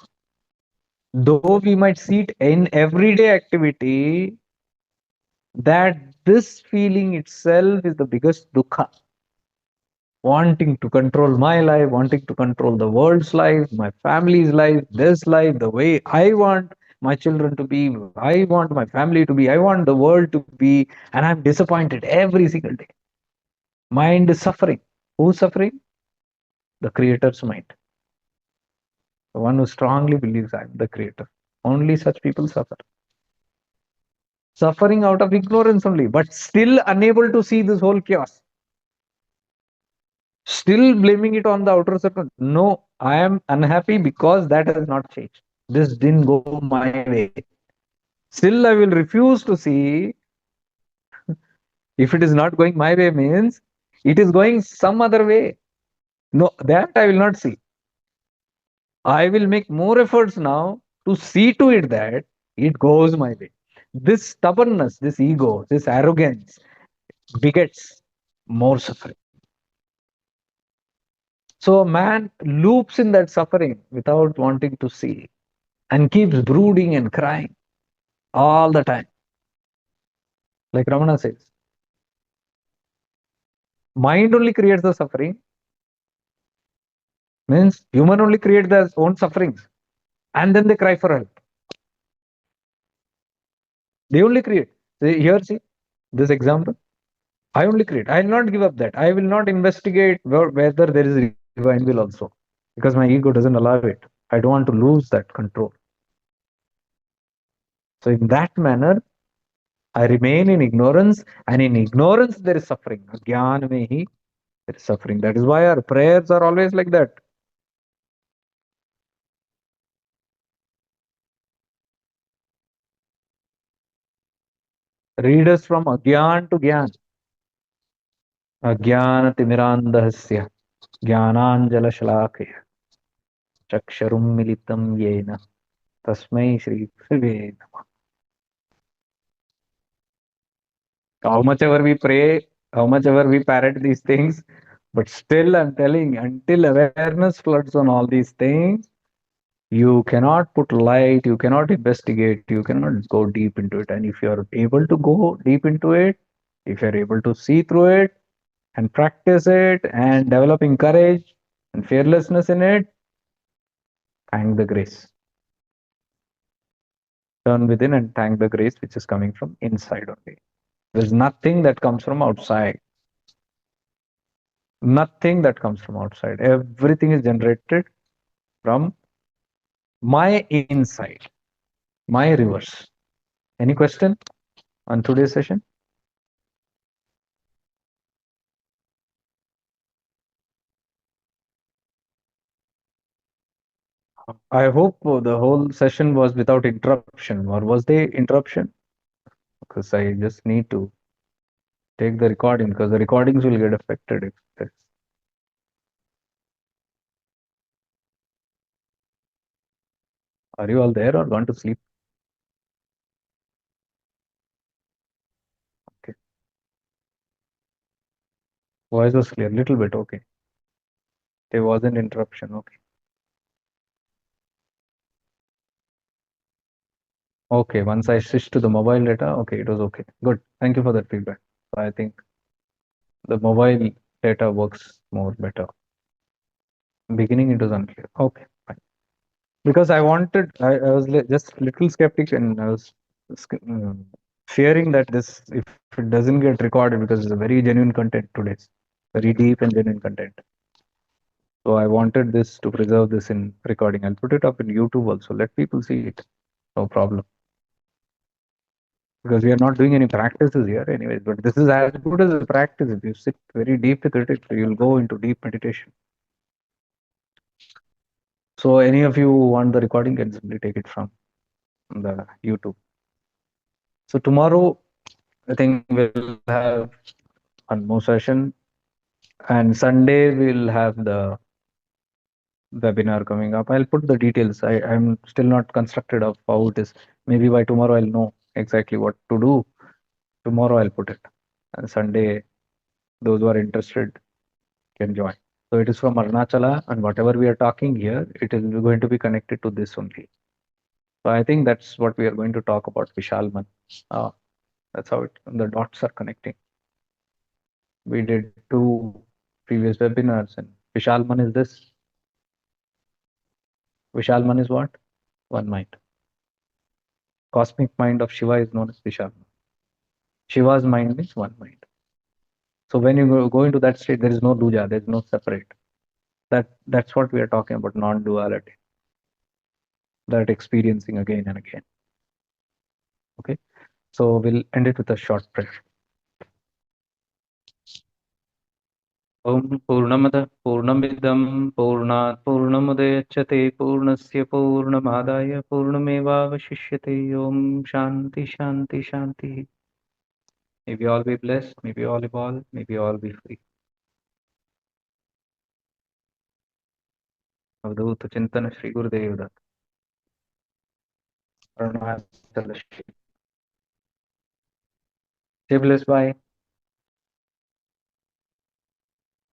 Though we might see it in everyday activity, that this feeling itself is the biggest dukkha. Wanting to control my life, wanting to control the world's life, my family's life, this life, the way I want my children to be, I want my family to be, I want the world to be, and I'm disappointed every single day. Mind is suffering. Who's suffering? The creator's mind. The one who strongly believes I'm the creator. Only such people suffer. Suffering out of ignorance only, but still unable to see this whole chaos. Still blaming it on the outer circle. No, I am unhappy because that has not changed. This didn't go my way. Still, I will refuse to see. If it is not going my way, means it is going some other way. No, that I will not see. I will make more efforts now to see to it that it goes my way. This stubbornness, this ego, this arrogance begets more suffering. So man loops in that suffering without wanting to see and keeps brooding and crying all the time. Like Ramana says, mind only creates the suffering, means human only create their own sufferings and then they cry for help. They only create. See, here, see this example. I only create. I will not give up that. I will not investigate whether there is divine will also, because my ego doesn't allow it. I don't want to lose that control. So in that manner, I remain in ignorance, and in ignorance there is suffering. Jnana mein hi there is suffering. That is why our prayers are always like that. Read us from Agyan to Gyan. Agyan timirandhasya Jnananjala shalakaya Chaksharum militam yena Tasmai Shri Guruve. How much ever we pray, how much ever we parrot these things, but still I'm telling, until awareness floods on all these things, you cannot put light, you cannot investigate, you cannot go deep into it. And if you're able to go deep into it, if you're able to see through it and practice it and developing courage and fearlessness in it, thank the grace. Turn within and thank the grace which is coming from inside only. There's nothing that comes from outside. Nothing that comes from outside. Everything is generated from my inside, my reverse. Any question on today's session? I hope the whole session was without interruption, or was there interruption? Because I just need to take the recording, because the recordings will get affected if there's. Are you all there or gone to sleep? Okay. Voice was clear, little bit. Okay. There wasn't interruption. Okay. Okay. Once I switched to the mobile data, okay, it was okay. Good. Thank you for that feedback. I think the mobile data works more better. Beginning it was unclear. Okay, fine. Because I was just little skeptic, and I was fearing that this, if it doesn't get recorded, because it's a very genuine content today's, very deep and genuine content. So I wanted this to preserve this in recording. I'll put it up in YouTube also. Let people see it. No problem. Because we are not doing any practices here, anyways. But this is as good as a practice. If you sit very deep with it, you'll go into deep meditation. So any of you who want the recording can simply take it from the YouTube. So tomorrow, I think we'll have one more session, and Sunday we'll have the webinar coming up. I'll put the details. I'm still not constructed of how it is. Maybe by tomorrow I'll know exactly what to do. Tomorrow I'll put it. And Sunday, those who are interested can join. So it is from Arunachala, and whatever we are talking here, it is going to be connected to this only. So I think that's what we are going to talk about, Vishalman. That's how the dots are connecting. We did 2 previous webinars, and Vishalman is this. Vishalman is what? One mind. Cosmic mind of Shiva is known as Vishalman. Shiva's mind means one mind. So when you go into that state, there is no duja, there is no separate. That's what we are talking about, non-duality. That experiencing again and again. Okay. So we'll end it with a short prayer. Om Purnamada Purnamidam Purnat Purnamudayachate Purnasya Purnamadaya Purnamevavashishyate. Om Shanti Shanti Shanti. May we all be blessed, may we all evolve, may we all be free. Avadhuta Chintana Shri Gurudev Dutt. Arunachala Shri. Stay blessed, bye.